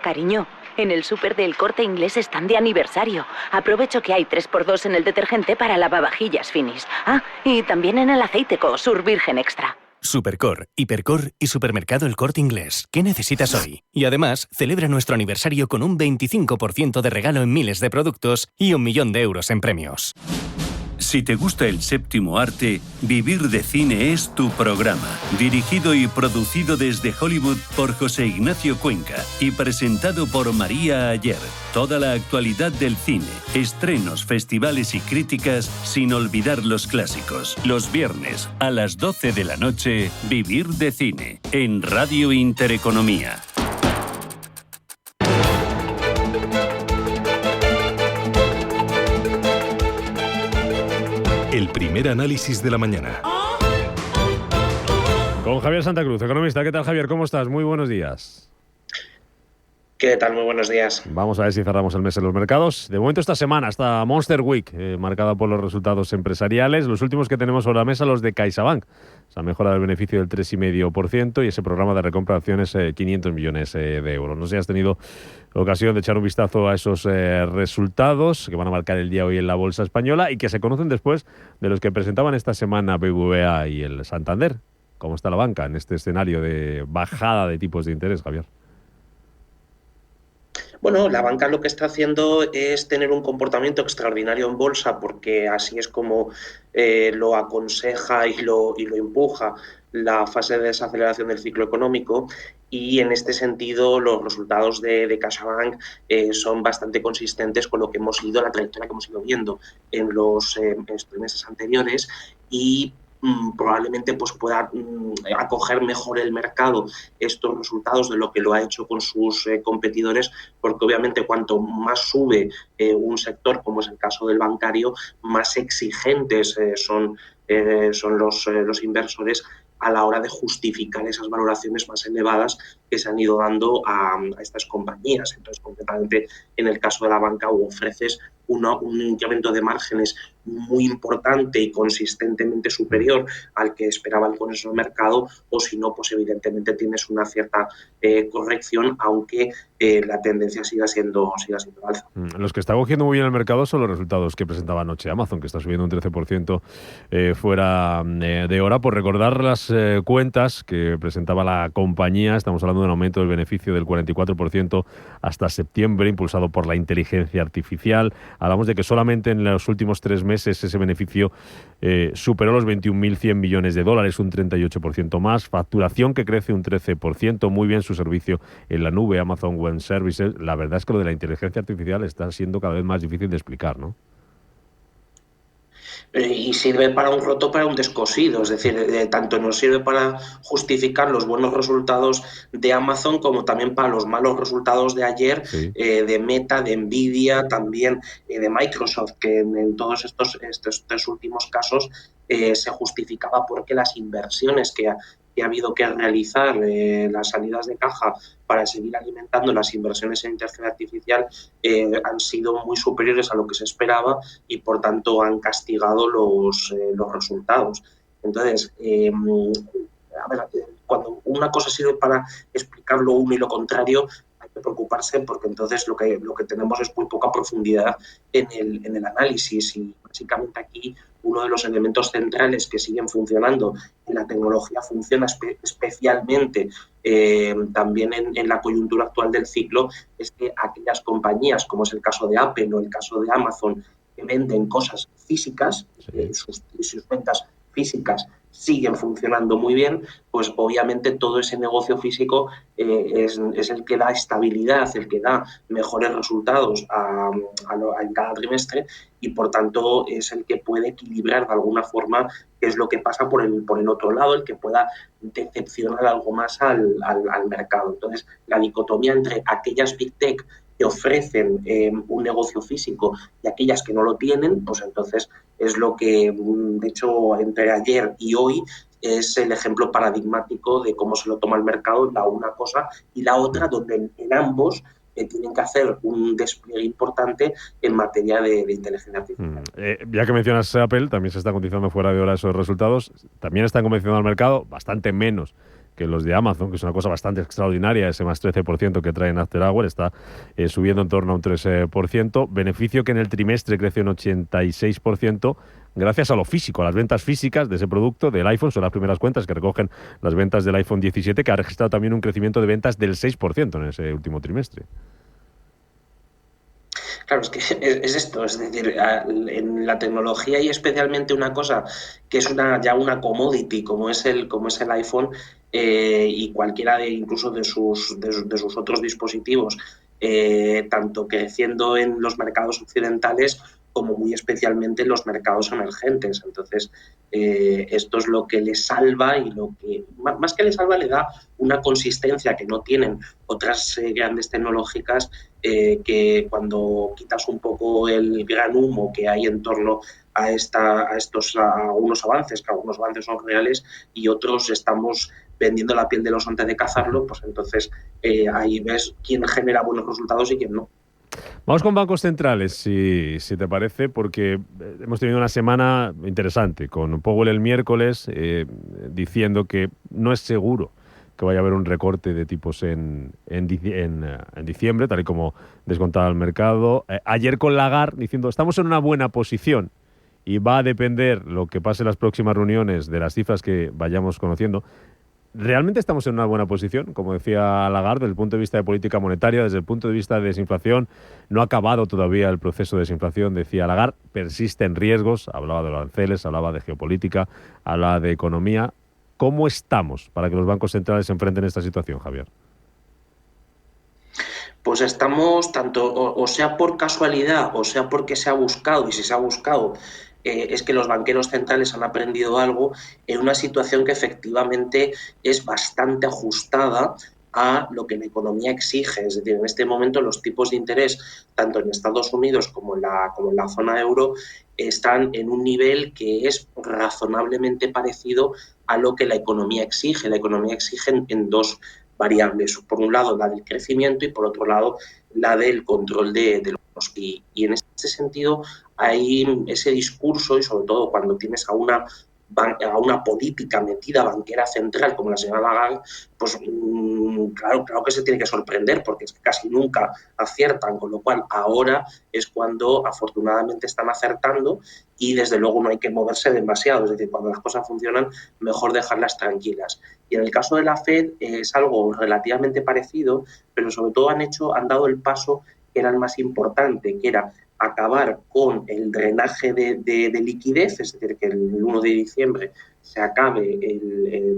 Cariño, en el súper del Corte Inglés están de aniversario. Aprovecho que hay 3x2 en el detergente para lavavajillas Finis. Ah, y también en el aceite Cosur Virgen Extra. Supercor, Hipercor y Supermercado El Corte Inglés. ¿Qué necesitas hoy? Y además, celebra nuestro aniversario con un 25% de regalo en miles de productos y 1 millón de euros en premios. Si te gusta el séptimo arte, Vivir de Cine es tu programa. Dirigido y producido desde Hollywood por José Ignacio Cuenca y presentado por María Ayer. Toda la actualidad del cine, estrenos, festivales y críticas, sin olvidar los clásicos. Los viernes a las 12 de la noche, Vivir de Cine, en Radio Intereconomía. El primer análisis de la mañana. Con Javier Santa Cruz, economista. ¿Qué tal, Javier? ¿Cómo estás? Muy buenos días. ¿Qué tal? Muy buenos días. Vamos a ver si cerramos el mes en los mercados. De momento esta semana, esta Monster Week, marcada por los resultados empresariales. Los últimos que tenemos sobre la mesa, los de CaixaBank. Esa mejora del beneficio del 3,5% y ese programa de recompra de acciones, 500 millones de euros. No sé si has tenido ocasión de echar un vistazo a esos resultados que van a marcar el día hoy en la Bolsa Española y que se conocen después de los que presentaban esta semana BBVA y el Santander. ¿Cómo está la banca en este escenario de bajada de tipos de interés, Javier? Bueno, la banca lo que está haciendo es tener un comportamiento extraordinario en bolsa, porque así es como lo aconseja y lo empuja la fase de desaceleración del ciclo económico, y en este sentido los resultados de CaixaBank son bastante consistentes con lo que hemos ido, la trayectoria que hemos ido viendo en los meses anteriores, y probablemente pues pueda acoger mejor el mercado estos resultados de lo que lo ha hecho con sus competidores, porque obviamente cuanto más sube un sector, como es el caso del bancario, más exigentes son los inversores a la hora de justificar esas valoraciones más elevadas que se han ido dando a estas compañías. Entonces, concretamente, en el caso de la banca, ofreces un incremento de márgenes muy importante y consistentemente superior al que esperaba el consenso del mercado, o si no, pues evidentemente tienes una cierta corrección, aunque la tendencia siga siendo alza. Los que está cogiendo muy bien el mercado son los resultados que presentaba anoche Amazon, que está subiendo un 13% fuera de hora. Por recordar las cuentas que presentaba la compañía, estamos hablando de un aumento del beneficio del 44% hasta septiembre, impulsado por la inteligencia artificial. Hablamos de que solamente en los últimos 3 meses ese beneficio superó los 21.100 millones de dólares, un 38% más. Facturación que crece un 13%. Muy bien su servicio en la nube, Amazon Web Services. La verdad es que lo de la inteligencia artificial está siendo cada vez más difícil de explicar, ¿no? Y sirve para un roto, para un descosido, es decir, tanto nos sirve para justificar los buenos resultados de Amazon como también para los malos resultados de ayer, sí, de Meta, de Nvidia, también de Microsoft, que en todos estos 3 últimos casos se justificaba porque las inversiones que ha habido que realizar, las salidas de caja para seguir alimentando las inversiones en inteligencia artificial, han sido muy superiores a lo que se esperaba y por tanto han castigado los resultados. Entonces, a ver, cuando una cosa sirve para explicar lo uno y lo contrario, hay que preocuparse, porque entonces lo que tenemos es muy poca profundidad en el análisis. Y básicamente aquí uno de los elementos centrales que siguen funcionando en la tecnología, funciona especialmente también en la coyuntura actual del ciclo, es que aquellas compañías, como es el caso de Apple o el caso de Amazon, que venden cosas físicas, sus ventas físicas siguen funcionando muy bien, pues obviamente todo ese negocio físico es el que da estabilidad, el que da mejores resultados en cada trimestre, y por tanto es el que puede equilibrar de alguna forma qué es lo que pasa por el otro lado, el que pueda decepcionar algo más al mercado. Entonces, la dicotomía entre aquellas Big Tech que ofrecen un negocio físico y aquellas que no lo tienen, pues entonces es lo que, de hecho, entre ayer y hoy es el ejemplo paradigmático de cómo se lo toma el mercado, la una cosa y la otra, donde en ambos tienen que hacer un despliegue importante en materia de inteligencia artificial. Ya que mencionas Apple, también se está cotizando fuera de hora esos resultados. También están convencionando al mercado, bastante menos que los de Amazon, que es una cosa bastante extraordinaria. Ese más 13% que trae en After Hour está subiendo en torno a un 3%. Beneficio que en el trimestre creció un 86%, gracias a lo físico, a las ventas físicas de ese producto, del iPhone. Son las primeras cuentas que recogen las ventas del iPhone 17, que ha registrado también un crecimiento de ventas del 6% en ese último trimestre. Claro, es que es esto, es decir, en la tecnología hay especialmente una cosa que es ya una commodity, como es el iPhone, y cualquiera incluso de sus otros dispositivos, tanto creciendo en los mercados occidentales como muy especialmente en los mercados emergentes. Entonces, esto es lo que le salva, y lo que más que le salva, le da una consistencia que no tienen otras grandes tecnológicas, que cuando quitas un poco el gran humo que hay en torno a unos avances, que algunos avances son reales y otros estamos vendiendo la piel del oso antes de cazarlo, pues entonces ahí ves quién genera buenos resultados y quién no. Vamos con bancos centrales, si te parece, porque hemos tenido una semana interesante, con Powell el miércoles diciendo que no es seguro que vaya a haber un recorte de tipos en diciembre, tal y como descontaba el mercado. Ayer con Lagarde diciendo estamos en una buena posición y va a depender lo que pase en las próximas reuniones de las cifras que vayamos conociendo. ¿Realmente estamos en una buena posición? Como decía Lagarde, desde el punto de vista de política monetaria, desde el punto de vista de desinflación, no ha acabado todavía el proceso de desinflación, decía Lagarde, persisten riesgos, hablaba de los aranceles, hablaba de geopolítica, hablaba de economía. ¿Cómo estamos para que los bancos centrales se enfrenten a esta situación, Javier? pues estamos tanto, o sea por casualidad, o sea porque se ha buscado, y si se ha buscado, es que los banqueros centrales han aprendido algo en una situación que efectivamente es bastante ajustada a lo que la economía exige. Es decir, en este momento los tipos de interés, tanto en Estados Unidos como en la zona euro, están en un nivel que es razonablemente parecido a lo que la economía exige. La economía exige en dos variables. Por un lado, la del crecimiento y por otro lado, la del control de los. Y en este sentido, hay ese discurso, y sobre todo cuando tienes a una política metida banquera central como la señora Lagarde, pues claro que se tiene que sorprender, porque es que casi nunca aciertan, con lo cual ahora es cuando afortunadamente están acertando, y desde luego no hay que moverse demasiado. Es decir, cuando las cosas funcionan, mejor dejarlas tranquilas. Y en el caso de la FED es algo relativamente parecido, pero sobre todo han dado el paso que era el más importante, que era acabar con el drenaje de liquidez, es decir, que el 1 de diciembre se acabe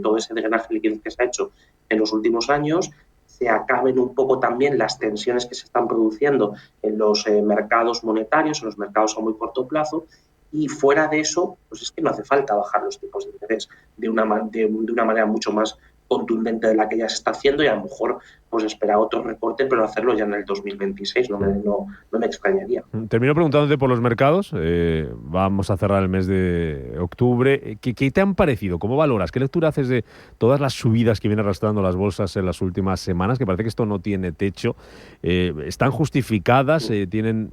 todo ese drenaje de liquidez que se ha hecho en los últimos años, se acaben un poco también las tensiones que se están produciendo en los mercados monetarios, en los mercados a muy corto plazo, y fuera de eso, pues es que no hace falta bajar los tipos de interés de una manera mucho más contundente de la que ya se está haciendo, y a lo mejor pues espera otro recorte, pero hacerlo ya en el 2026 no me extrañaría. Termino preguntándote por los mercados. Vamos a cerrar el mes de octubre. ¿Qué te han parecido? ¿Cómo valoras? ¿Qué lectura haces de todas las subidas que vienen arrastrando las bolsas en las últimas semanas? Que parece que esto no tiene techo. ¿Están justificadas? ¿Tienen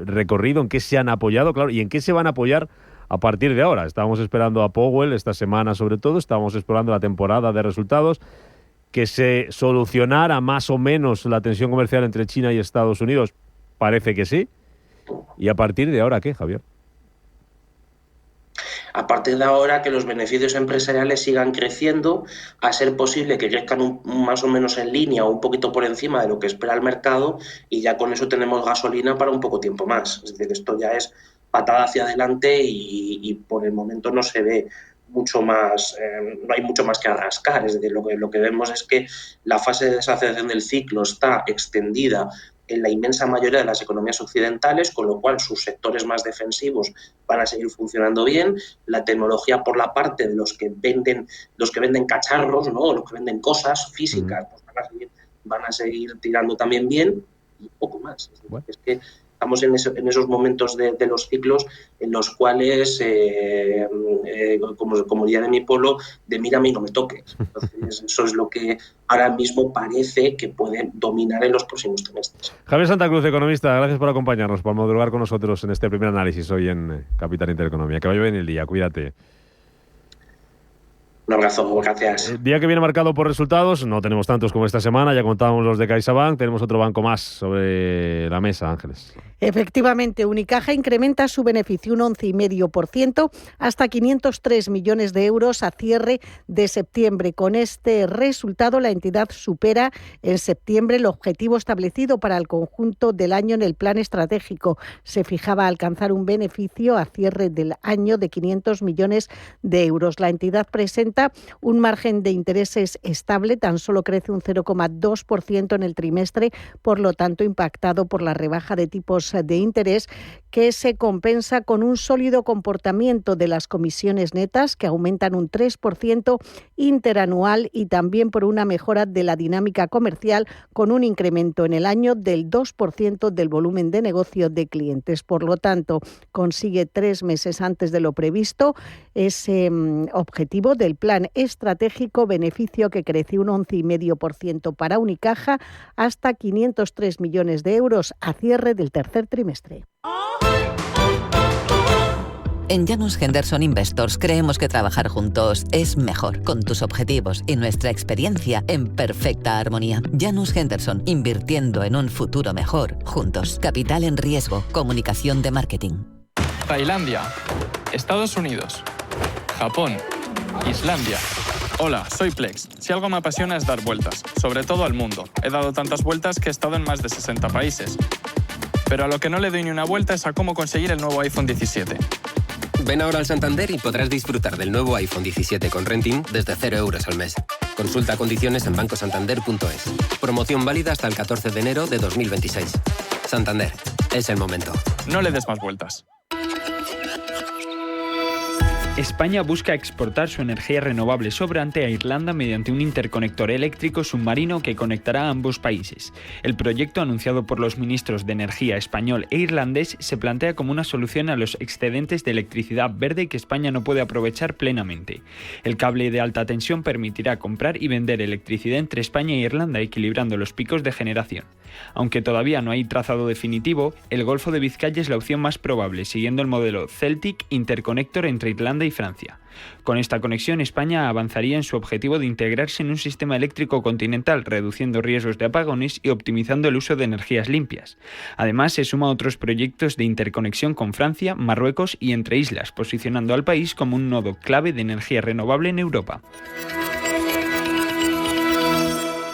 recorrido? ¿En qué se han apoyado? Claro, ¿y en qué se van a apoyar a partir de ahora? Estábamos esperando a Powell esta semana, sobre todo, estábamos explorando la temporada de resultados, que se solucionara más o menos la tensión comercial entre China y Estados Unidos. Parece que sí. ¿Y a partir de ahora qué, Javier? A partir de ahora, que los beneficios empresariales sigan creciendo, a ser posible que crezcan más o menos en línea o un poquito por encima de lo que espera el mercado, y ya con eso tenemos gasolina para un poco tiempo más. Es decir, esto ya es patada hacia adelante, y por el momento no se ve mucho más, no hay mucho más que rascar. Es decir, lo que vemos es que la fase de desaceleración del ciclo está extendida en la inmensa mayoría de las economías occidentales, con lo cual sus sectores más defensivos van a seguir funcionando bien. La tecnología, por la parte de los que venden cacharros, ¿no?, los que venden cosas físicas, pues van a seguir tirando también bien, y poco más. Es que estamos en esos momentos de los ciclos en los cuales, como diría de mi pueblo, de mírame y no me toques. Entonces, eso es lo que ahora mismo parece que puede dominar en los próximos trimestres. Javier Santa Cruz, economista, gracias por acompañarnos, por madrugar con nosotros en este primer análisis hoy en Capital Intereconomía. Que vaya bien el día, cuídate. Un abrazo, gracias. El día que viene marcado por resultados, no tenemos tantos como esta semana, ya contábamos los de CaixaBank, tenemos otro banco más sobre la mesa, Ángeles. Efectivamente, Unicaja incrementa su beneficio un 11,5% hasta 503 millones de euros a cierre de septiembre. Con este resultado, la entidad supera en septiembre el objetivo establecido para el conjunto del año en el plan estratégico. Se fijaba alcanzar un beneficio a cierre del año de 500 millones de euros. La entidad presenta un margen de intereses estable, tan solo crece un 0,2% en el trimestre, por lo tanto impactado por la rebaja de tipos de interés, que se compensa con un sólido comportamiento de las comisiones netas, que aumentan un 3% interanual, y también por una mejora de la dinámica comercial, con un incremento en el año del 2% del volumen de negocio de clientes. Por lo tanto, consigue 3 meses antes de lo previsto ese objetivo del plan estratégico, beneficio que creció un 11,5% para Unicaja hasta 503 millones de euros a cierre del tercer trimestre. En Janus Henderson Investors creemos que trabajar juntos es mejor, con tus objetivos y nuestra experiencia en perfecta armonía. Janus Henderson, invirtiendo en un futuro mejor, juntos. Capital en riesgo, comunicación de marketing. Tailandia, Estados Unidos, Japón, Islandia. Hola, soy Plex. Si algo me apasiona es dar vueltas, sobre todo al mundo. He dado tantas vueltas que he estado en más de 60 países. Pero a lo que no le doy ni una vuelta es a cómo conseguir el nuevo iPhone 17. Ven ahora al Santander y podrás disfrutar del nuevo iPhone 17 con renting desde 0 euros al mes. Consulta condiciones en bancosantander.es. Promoción válida hasta el 14 de enero de 2026. Santander, es el momento. No le des más vueltas. España busca exportar su energía renovable sobrante a Irlanda mediante un interconector eléctrico submarino que conectará a ambos países. El proyecto, anunciado por los ministros de Energía español e irlandés, se plantea como una solución a los excedentes de electricidad verde que España no puede aprovechar plenamente. El cable de alta tensión permitirá comprar y vender electricidad entre España e Irlanda, equilibrando los picos de generación. Aunque todavía no hay trazado definitivo, el Golfo de Vizcaya es la opción más probable, siguiendo el modelo Celtic Interconnector entre Irlanda y Francia. Con esta conexión, España avanzaría en su objetivo de integrarse en un sistema eléctrico continental, reduciendo riesgos de apagones y optimizando el uso de energías limpias. Además, se suma a otros proyectos de interconexión con Francia, Marruecos y entre islas, posicionando al país como un nodo clave de energía renovable en Europa.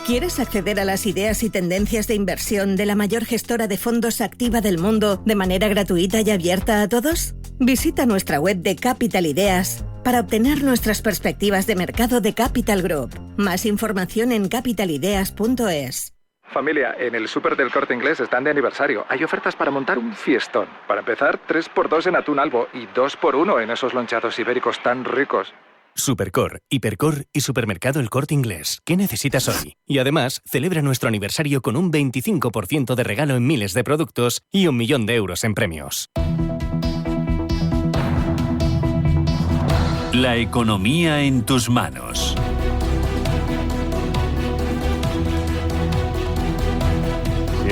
¿Quieres acceder a las ideas y tendencias de inversión de la mayor gestora de fondos activa del mundo de manera gratuita y abierta a todos? Visita nuestra web de Capital Ideas para obtener nuestras perspectivas de mercado de Capital Group. Más información en capitalideas.es. Familia, en el súper del Corte Inglés están de aniversario. Hay ofertas para montar un fiestón. Para empezar, 3x2 en atún albo y 2x1 en esos lonchados ibéricos tan ricos. Supercor, Hipercor y Supermercado El Corte Inglés. ¿Qué necesitas hoy? Y además, celebra nuestro aniversario con un 25% de regalo en miles de productos y 1 millón de euros en premios. La economía en tus manos.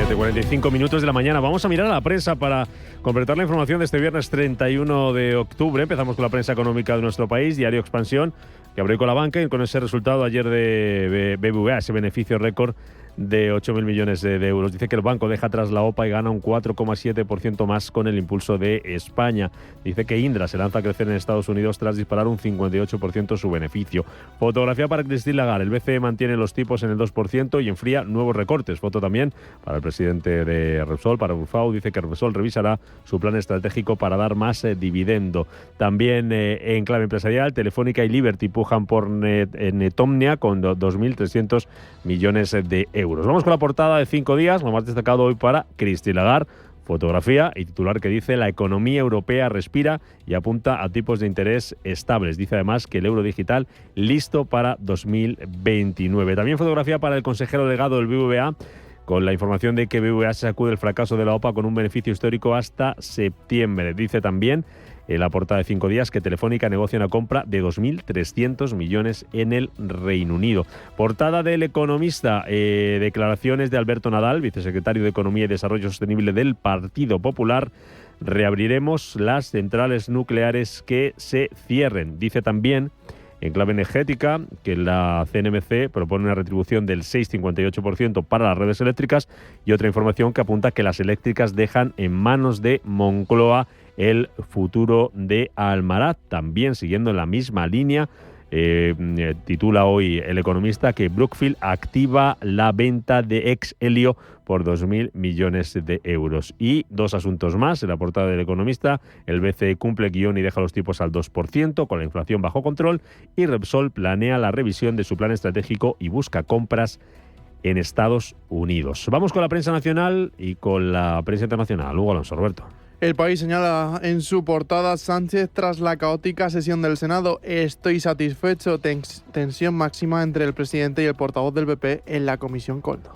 De 45 minutos de la mañana. Vamos a mirar a la prensa para completar la información de este viernes 31 de octubre. Empezamos con la prensa económica de nuestro país, Diario Expansión, que abrió con la banca y con ese resultado ayer de BBVA, ese beneficio récord de 8.000 millones de euros. Dice que el banco deja atrás la OPA y gana un 4,7% más con el impulso de España. Dice que Indra se lanza a crecer en Estados Unidos tras disparar un 58% su beneficio. Fotografía para Christine Lagarde. El BCE mantiene los tipos en el 2% y enfría nuevos recortes. Foto también para el presidente de Repsol, para Bufau. Dice que Repsol revisará su plan estratégico para dar más dividendo. También en clave empresarial, Telefónica y Liberty pujan por Netomnia con 2.300 millones de euros. Vamos con la portada de 5 días, lo más destacado hoy para Christine Lagarde. Fotografía y titular que dice: la economía europea respira y apunta a tipos de interés estables. Dice además que el euro digital listo para 2029. También fotografía para el consejero delegado del BBVA, con la información de que BBVA se sacude el fracaso de la OPA con un beneficio histórico hasta septiembre. Dice también en la portada de 5 días que Telefónica negocia una compra de 2.300 millones en el Reino Unido. Portada del Economista, declaraciones de Alberto Nadal, vicesecretario de Economía y Desarrollo Sostenible del Partido Popular. Reabriremos las centrales nucleares que se cierren. Dice también, en clave energética, que la CNMC propone una retribución del 6,58% para las redes eléctricas, y otra información que apunta que las eléctricas dejan en manos de Moncloa el futuro de Almaraz. También siguiendo en la misma línea, titula hoy El Economista que Brookfield activa la venta de ex-Helio por 2.000 millones de euros. Y dos asuntos más en la portada del Economista: el BCE cumple guión y deja los tipos al 2% con la inflación bajo control, y Repsol planea la revisión de su plan estratégico y busca compras en Estados Unidos. Vamos con la prensa nacional y con la prensa internacional. Hugo Alonso, Roberto. El País señala en su portada: Sánchez tras la caótica sesión del Senado. Estoy satisfecho. Tensión máxima entre el presidente y el portavoz del PP en la comisión Coldo.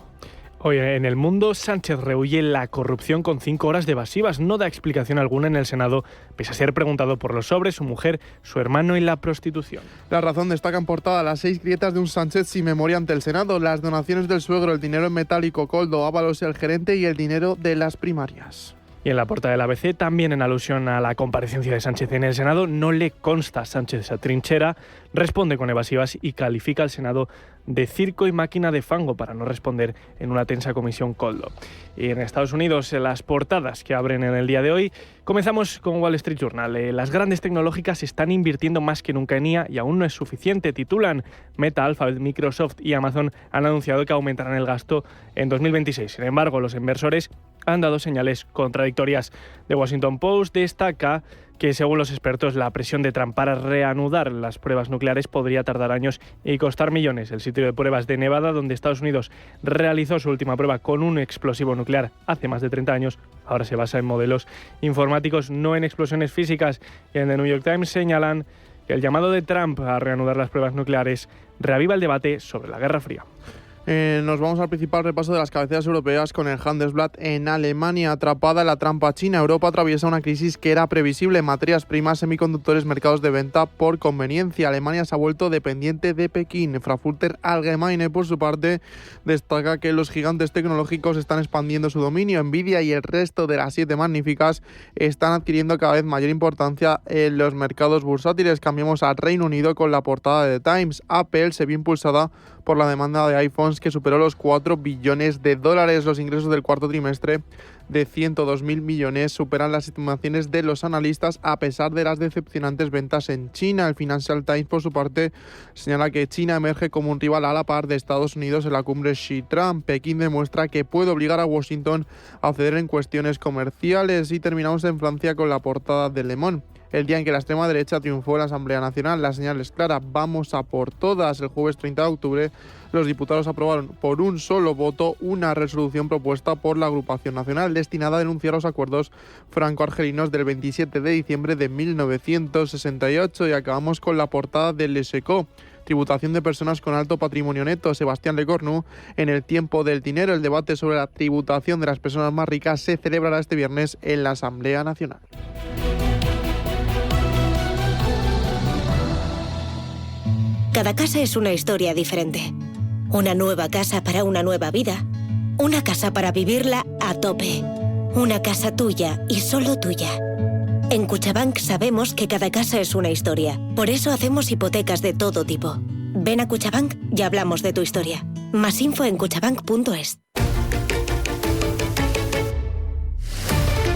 Hoy en El Mundo, Sánchez rehúye la corrupción con 5 horas de evasivas. No da explicación alguna en el Senado, pese a ser preguntado por los sobres, su mujer, su hermano y la prostitución. La Razón destaca en portada las 6 grietas de un Sánchez sin memoria ante el Senado: las donaciones del suegro, el dinero en metálico, Coldo, Ábalos, el gerente, y el dinero de las primarias. Y en la portada del ABC, también en alusión a la comparecencia de Sánchez en el Senado, no le consta a Sánchez esa trinchera, responde con evasivas y califica al Senado de circo y máquina de fango para no responder en una tensa comisión Coldo. Y en Estados Unidos, en las portadas que abren en el día de hoy, comenzamos con Wall Street Journal. Las grandes tecnológicas están invirtiendo más que nunca en IA y aún no es suficiente. Titulan: Meta, Alphabet, Microsoft y Amazon han anunciado que aumentarán el gasto en 2026. Sin embargo, los inversores han dado señales contradictorias. The Washington Post destaca que, según los expertos, la presión de Trump para reanudar las pruebas nucleares podría tardar años y costar millones. El sitio de pruebas de Nevada, donde Estados Unidos realizó su última prueba con un explosivo nuclear hace más de 30 años, ahora se basa en modelos informáticos, no en explosiones físicas. Y en The New York Times señalan que el llamado de Trump a reanudar las pruebas nucleares reaviva el debate sobre la Guerra Fría. Nos vamos al principal repaso de las cabeceras europeas con el Handelsblatt. En Alemania, atrapada en la trampa china, Europa atraviesa una crisis que era previsible: materias primas, semiconductores, mercados de venta por conveniencia. Alemania se ha vuelto dependiente de Pekín. Frankfurter Allgemeine, por su parte, destaca que los gigantes tecnológicos están expandiendo su dominio. Nvidia y el resto de las 7 magníficas están adquiriendo cada vez mayor importancia en los mercados bursátiles. Cambiamos al Reino Unido con la portada de The Times. Apple se vio impulsada por la demanda de iPhones, que superó los $4 billones. Los ingresos del cuarto trimestre, de 102.000 millones, superan las estimaciones de los analistas a pesar de las decepcionantes ventas en China. El Financial Times, por su parte, señala que China emerge como un rival a la par de Estados Unidos en la cumbre Xi-Trump. Pekín demuestra que puede obligar a Washington a ceder en cuestiones comerciales. Y terminamos en Francia con la portada de Le Monde. El día en que la extrema derecha triunfó en la Asamblea Nacional, la señal es clara: vamos a por todas. El jueves 30 de octubre, los diputados aprobaron por un solo voto una resolución propuesta por la Agrupación Nacional destinada a denunciar los acuerdos franco-argelinos del 27 de diciembre de 1968. Y acabamos con la portada del Les Echos. Tributación de personas con alto patrimonio neto. Sebastián Lecornu, en El tiempo del dinero. El debate sobre la tributación de las personas más ricas se celebrará este viernes en la Asamblea Nacional. Cada casa es una historia diferente. Una nueva casa para una nueva vida. Una casa para vivirla a tope. Una casa tuya y solo tuya. En Cuchabank sabemos que cada casa es una historia. Por eso hacemos hipotecas de todo tipo. Ven a Cuchabank y hablamos de tu historia. Más info en cuchabank.es.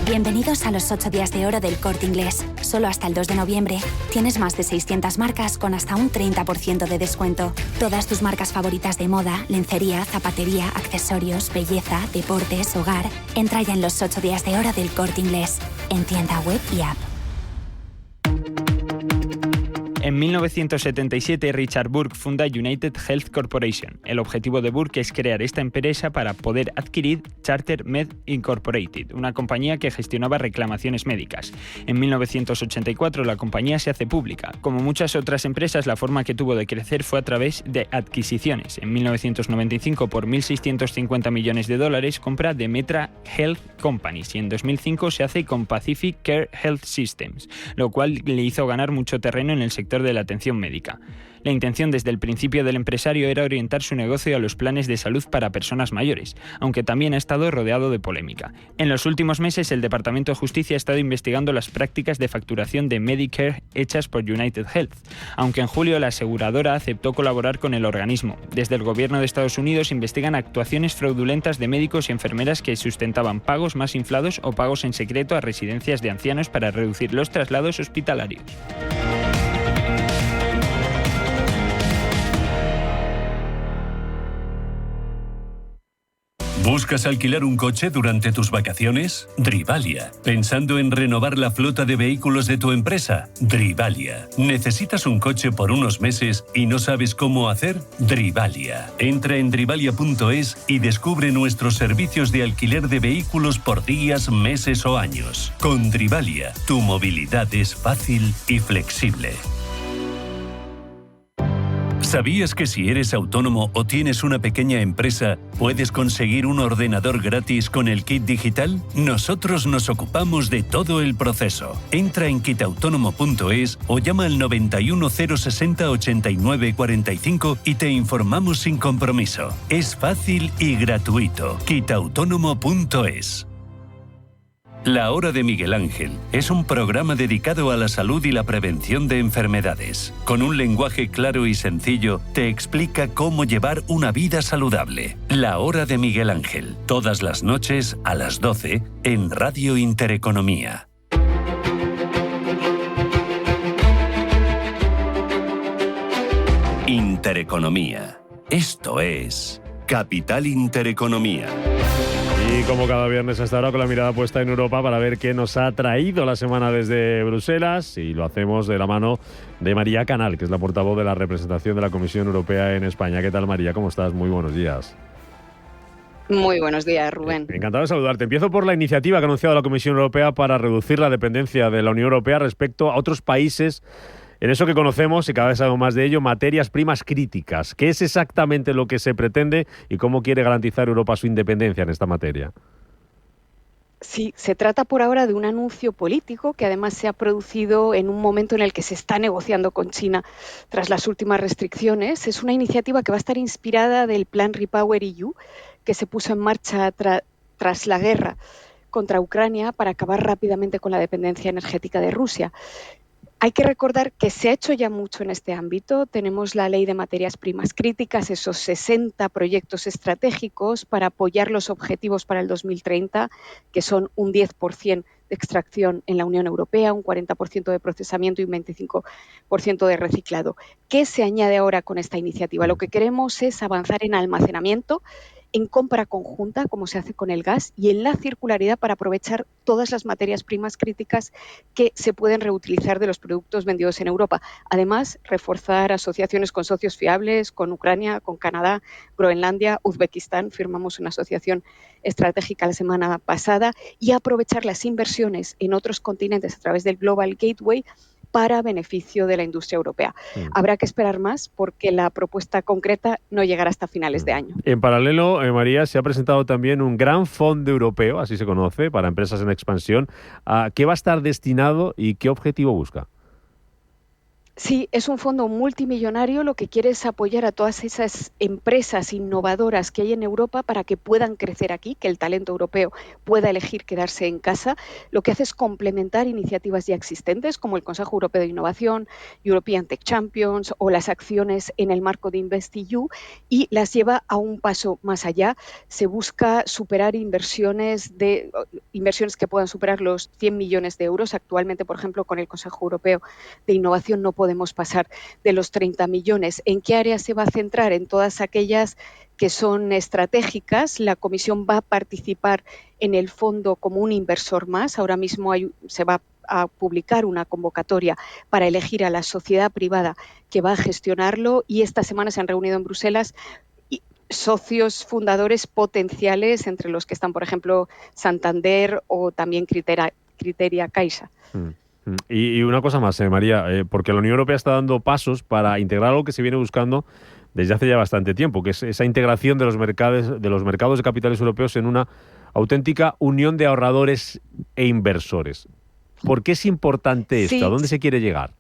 Bienvenidos a los 8 días de oro del Corte Inglés. Solo hasta el 2 de noviembre tienes más de 600 marcas con hasta un 30% de descuento. Todas tus marcas favoritas de moda, lencería, zapatería, accesorios, belleza, deportes, hogar. Entra ya en los 8 días de oro del Corte Inglés, en tienda web y app. En 1977, Richard Burke funda United Health Corporation. El objetivo de Burke es crear esta empresa para poder adquirir Charter Med Incorporated, una compañía que gestionaba reclamaciones médicas. En 1984, la compañía se hace pública. Como muchas otras empresas, la forma que tuvo de crecer fue a través de adquisiciones. En 1995, por $1.650 millones, compra Demetra Health Companies, y en 2005 se hace con Pacific Care Health Systems, lo cual le hizo ganar mucho terreno en el sector de la atención médica. La intención desde el principio del empresario era orientar su negocio a los planes de salud para personas mayores, aunque también ha estado rodeado de polémica. En los últimos meses, el Departamento de Justicia ha estado investigando las prácticas de facturación de Medicare hechas por United Health, aunque en julio la aseguradora aceptó colaborar con el organismo. Desde el gobierno de Estados Unidos investigan actuaciones fraudulentas de médicos y enfermeras que sustentaban pagos más inflados o pagos en secreto a residencias de ancianos para reducir los traslados hospitalarios. ¿Buscas alquilar un coche durante tus vacaciones? Drivalia. ¿Pensando en renovar la flota de vehículos de tu empresa? Drivalia. ¿Necesitas un coche por unos meses y no sabes cómo hacer? Drivalia. Entra en drivalia.es y descubre nuestros servicios de alquiler de vehículos por días, meses o años. Con Drivalia, tu movilidad es fácil y flexible. ¿Sabías que si eres autónomo o tienes una pequeña empresa, puedes conseguir un ordenador gratis con el kit digital? Nosotros nos ocupamos de todo el proceso. Entra en kitautonomo.es o llama al 91 060 89 45 y te informamos sin compromiso. Es fácil y gratuito. kitautonomo.es. La Hora de Miguel Ángel es un programa dedicado a la salud y la prevención de enfermedades. Con un lenguaje claro y sencillo, te explica cómo llevar una vida saludable. La Hora de Miguel Ángel, todas las noches a las 12 en Radio Intereconomía. Intereconomía. Esto es Capital Intereconomía. Y como cada viernes hasta ahora, con la mirada puesta en Europa para ver qué nos ha traído la semana desde Bruselas, y lo hacemos de la mano de María Canal, que es la portavoz de la representación de la Comisión Europea en España. ¿Qué tal, María? ¿Cómo estás? Muy buenos días. Muy buenos días, Rubén. Encantado de saludarte. Empiezo por la iniciativa que ha anunciado la Comisión Europea para reducir la dependencia de la Unión Europea respecto a otros países en eso que conocemos, y cada vez sabemos más de ello, materias primas críticas. ¿Qué es exactamente lo que se pretende y cómo quiere garantizar Europa su independencia en esta materia? Sí, se trata por ahora de un anuncio político que además se ha producido en un momento en el que se está negociando con China tras las últimas restricciones. Es una iniciativa que va a estar inspirada del plan REPowerEU, que se puso en marcha tras la guerra contra Ucrania para acabar rápidamente con la dependencia energética de Rusia. Hay que recordar que se ha hecho ya mucho en este ámbito. Tenemos la Ley de Materias Primas Críticas, esos 60 proyectos estratégicos para apoyar los objetivos para el 2030, que son un 10% de extracción en la Unión Europea, un 40% de procesamiento y un 25% de reciclado. ¿Qué se añade ahora con esta iniciativa? Lo que queremos es avanzar en almacenamiento, en compra conjunta, como se hace con el gas, y en la circularidad para aprovechar todas las materias primas críticas que se pueden reutilizar de los productos vendidos en Europa. Además, reforzar asociaciones con socios fiables, con Ucrania, con Canadá, Groenlandia, Uzbekistán. Firmamos una asociación estratégica la semana pasada, y aprovechar las inversiones en otros continentes a través del Global Gateway para beneficio de la industria europea. Habrá que esperar más porque la propuesta concreta no llegará hasta finales de año. En paralelo, María, se ha presentado también un gran fondo europeo, así se conoce, para empresas en expansión. ¿A qué va a estar destinado y qué objetivo busca? Sí, es un fondo multimillonario. Lo que quiere es apoyar a todas esas empresas innovadoras que hay en Europa para que puedan crecer aquí, que el talento europeo pueda elegir quedarse en casa. Lo que hace es complementar iniciativas ya existentes, como el Consejo Europeo de Innovación, European Tech Champions o las acciones en el marco de InvestEU, y las lleva a un paso más allá. Se busca superar inversiones que puedan superar los 100 millones de euros. Actualmente, por ejemplo, con el Consejo Europeo de Innovación no podemos pasar de los 30 millones. ¿En qué áreas se va a centrar? En todas aquellas que son estratégicas. La Comisión va a participar en el fondo como un inversor más. Ahora mismo se va a publicar una convocatoria para elegir a la sociedad privada que va a gestionarlo, y esta semana se han reunido en Bruselas socios fundadores potenciales, entre los que están, por ejemplo, Santander o también Criteria Caixa. Y una cosa más, María, porque la Unión Europea está dando pasos para integrar algo que se viene buscando desde hace ya bastante tiempo, que es esa integración de los mercados de capitales europeos en una auténtica unión de ahorradores e inversores. ¿Por qué es importante esto? ¿A dónde se quiere llegar?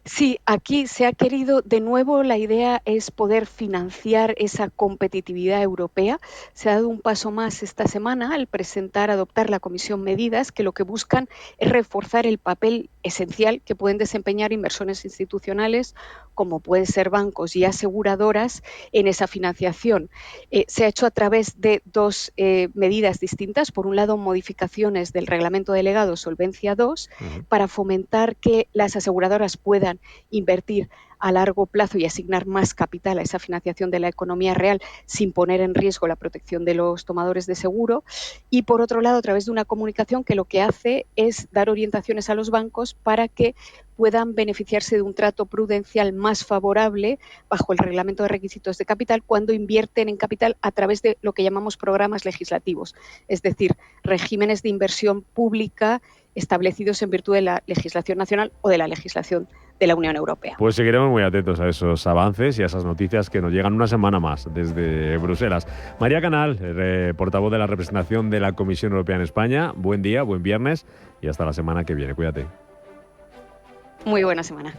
Sí, aquí se ha querido, de nuevo, la idea es poder financiar esa competitividad europea. Se ha dado un paso más esta semana al adoptar la Comisión medidas que lo que buscan es reforzar el papel esencial que pueden desempeñar inversores institucionales, como pueden ser bancos y aseguradoras, en esa financiación. Se ha hecho a través de dos medidas distintas. Por un lado, modificaciones del Reglamento Delegado Solvencia II para fomentar que las aseguradoras puedan invertir a largo plazo y asignar más capital a esa financiación de la economía real sin poner en riesgo la protección de los tomadores de seguro. Y por otro lado, a través de una comunicación que lo que hace es dar orientaciones a los bancos para que puedan beneficiarse de un trato prudencial más favorable bajo el Reglamento de Requisitos de Capital cuando invierten en capital a través de lo que llamamos programas legislativos, es decir, regímenes de inversión pública establecidos en virtud de la legislación nacional o de la legislación de la Unión Europea. Pues seguiremos muy atentos a esos avances y a esas noticias que nos llegan una semana más desde Bruselas. María Canal, portavoz de la representación de la Comisión Europea en España. Buen día, buen viernes y hasta la semana que viene. Cuídate. Muy buena semana.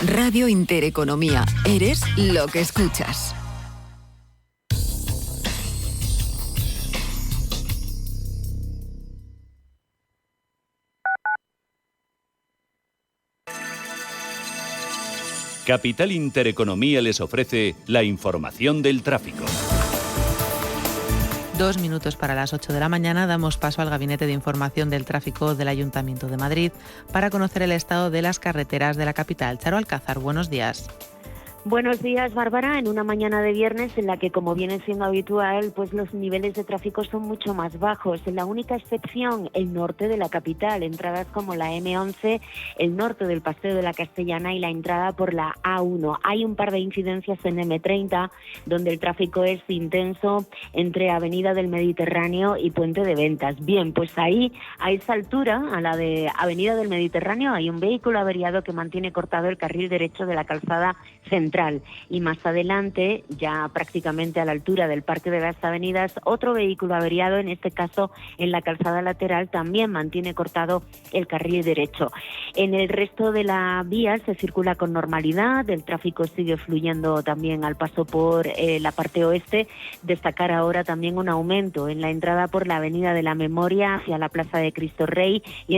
Radio Intereconomía. Eres lo que escuchas. Capital Intereconomía les ofrece la información del tráfico. 2 minutos para las 8 de la mañana damos paso al Gabinete de Información del Tráfico del Ayuntamiento de Madrid para conocer el estado de las carreteras de la capital. Charo Alcázar, buenos días. Buenos días, Bárbara. En una mañana de viernes en la que, como viene siendo habitual, pues los niveles de tráfico son mucho más bajos. La única excepción, el norte de la capital, entradas como la M11, el norte del Paseo de la Castellana y la entrada por la A1. Hay un par de incidencias en M30, donde el tráfico es intenso entre Avenida del Mediterráneo y Puente de Ventas. Bien, pues ahí, a esa altura, a la de Avenida del Mediterráneo, hay un vehículo averiado que mantiene cortado el carril derecho de la calzada central. Y más adelante, ya prácticamente a la altura del Parque de las Avenidas, otro vehículo averiado, en este caso en la calzada lateral, también mantiene cortado el carril derecho. En el resto de la vía se circula con normalidad, el tráfico sigue fluyendo también al paso por la parte oeste. Destacar ahora también un aumento en la entrada por la Avenida de la Memoria hacia la Plaza de Cristo Rey y